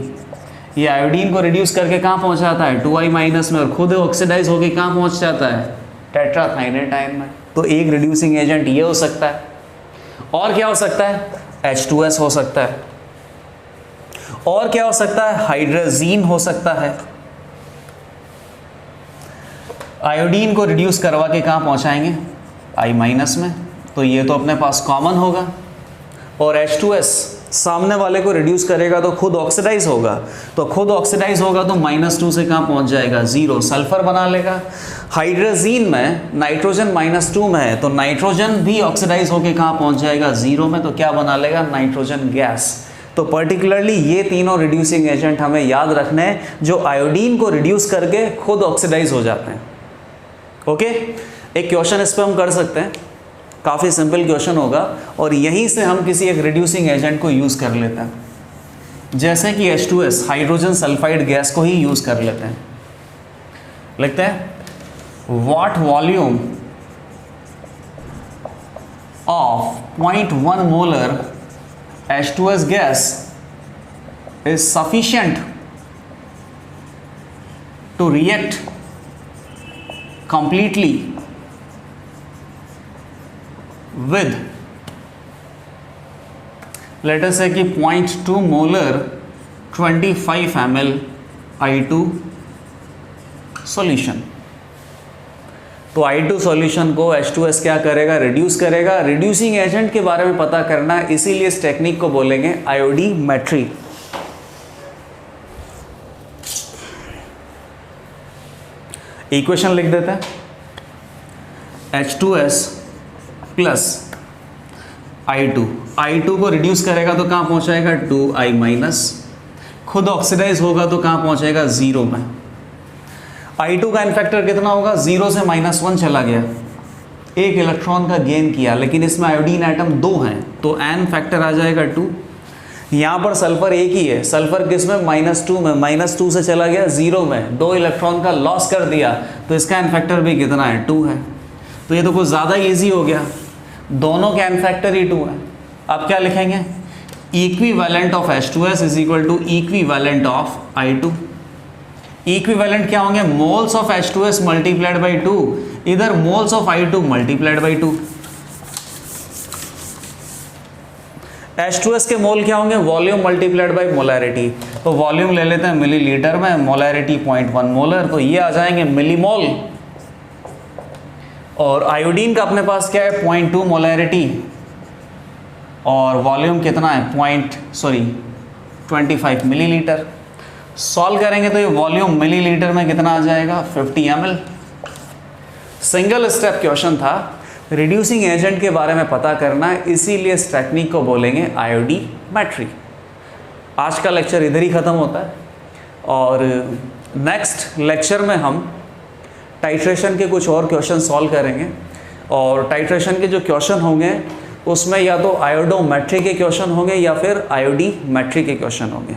ये आयोडीन को रिड्यूस करके कहाँ पहुँचाता है? 2I- में, और खुद ऑक्सीडाइज होके कहाँ पहुँच जाता है? टेट्राथाइनेटाइन में। तो एक रिड्यूसिंग एजेंट ये हो सकता है। और क्या हो सकता है? H2S हो सकता है। और क्या हो सकता है? हाइड्रोजीन हो सकता है। आयोडीन को रिड्यूस करवा के कहाँ पहुँचाएंगे? I- में, तो ये तो अपने पास कॉमन होगा। और H2S सामने वाले को रिड्यूस करेगा तो खुद ऑक्सीडाइज होगा, तो खुद ऑक्सीडाइज होगा तो -2 से कहाँ पहुँच जाएगा? 0, सल्फर बना लेगा। हाइड्रोजीन में नाइट्रोजन -2 में है, तो नाइट्रोजन भी ऑक्सीडाइज होके कहाँ पहुँच जाएगा? 0 में, तो क्या बना लेगा? Nitrogen gas. तो पर्टिकुलरली ये तीनों रिड्यूसिंग एजेंट हमें याद रखने हैं जो आयोडीन को रिड्यूस करके खुद ऑक्सीडाइज हो जाते हैं। ओके, एक क्वेश्चन इस पर हम कर सकते हैं, काफ़ी सिंपल क्वेश्चन होगा और यहीं से हम किसी एक रिड्यूसिंग एजेंट को यूज़ कर लेते हैं, जैसे कि H2S हाइड्रोजन सल्फाइड गैस को ही यूज़ कर लेते हैं। लिखते हैं what volume of 0.1 molar H2S gas is sufficient to react completely with let us से कि 0.2 मोलर 25 ml I2 सॉल्यूशन। तो I2 सॉल्यूशन को H2S क्या करेगा, रिड्यूस करेगा। रिड्यूसिंग एजेंट के बारे में पता करना है, इसीलिए इस टेक्निक को बोलेंगे आयोडीमेट्री। इक्वेशन लिख देते हैं, H2S प्लस I2 को रिड्यूस करेगा तो कहाँ पहुँचाएगा 2I माइनस, खुद ऑक्सीडाइज होगा तो कहाँ पहुँचेगा 0 में। I2 का इनफैक्टर कितना होगा, 0 से -1 चला गया, एक इलेक्ट्रॉन का गेन किया, लेकिन इसमें आयोडीन एटम 2 हैं तो एन फैक्टर आ जाएगा 2। यहाँ पर सल्फर एक ही है, सल्फर किस में -2 में, -2 से चला गया 0 में, 2 इलेक्ट्रॉन का लॉस कर दिया, तो इसका एन फैक्टर भी कितना है 2 है। तो ये तो कुछ ज़्यादा ईजी हो गया, दोनों के एन फैक्टर ही 2 है। अब क्या लिखेंगे, equivalent of H2S is equal to equivalent of I2। Equivalent क्या होंगे, moles of H2S multiplied by 2, इधर moles of I2 multiplied by 2। H2S के मोल क्या होंगे, वॉल्यूम मल्टीप्लाइड बाई मोलैरिटी, तो वॉल्यूम ले लेते हैं मिलीलीटर में, मोलैरिटी 0.1 मोलर, तो ये आ जाएंगे मिलीमोल। और आयोडीन का अपने पास क्या है 0.2 मोलैरिटी, और वॉल्यूम कितना है 25 मिलीलीटर। सॉल्व करेंगे तो ये वॉल्यूम मिलीलीटर में कितना आ जाएगा 50 ml। सिंगल स्टेप क्वेश्चन था, रिड्यूसिंग एजेंट के बारे में पता करना है, इसीलिए इस टेक्निक को बोलेंगे आयोडीमेट्री। आज का लेक्चर इधर ही ख़त्म होता है, और नेक्स्ट लेक्चर में हम टाइट्रेशन के कुछ और क्वेश्चन सॉल्व करेंगे, और टाइट्रेशन के जो क्वेश्चन होंगे उसमें या तो आयोडोमेट्री के क्वेश्चन होंगे या फिर आयोडीमेट्री के क्वेश्चन होंगे।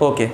ओके।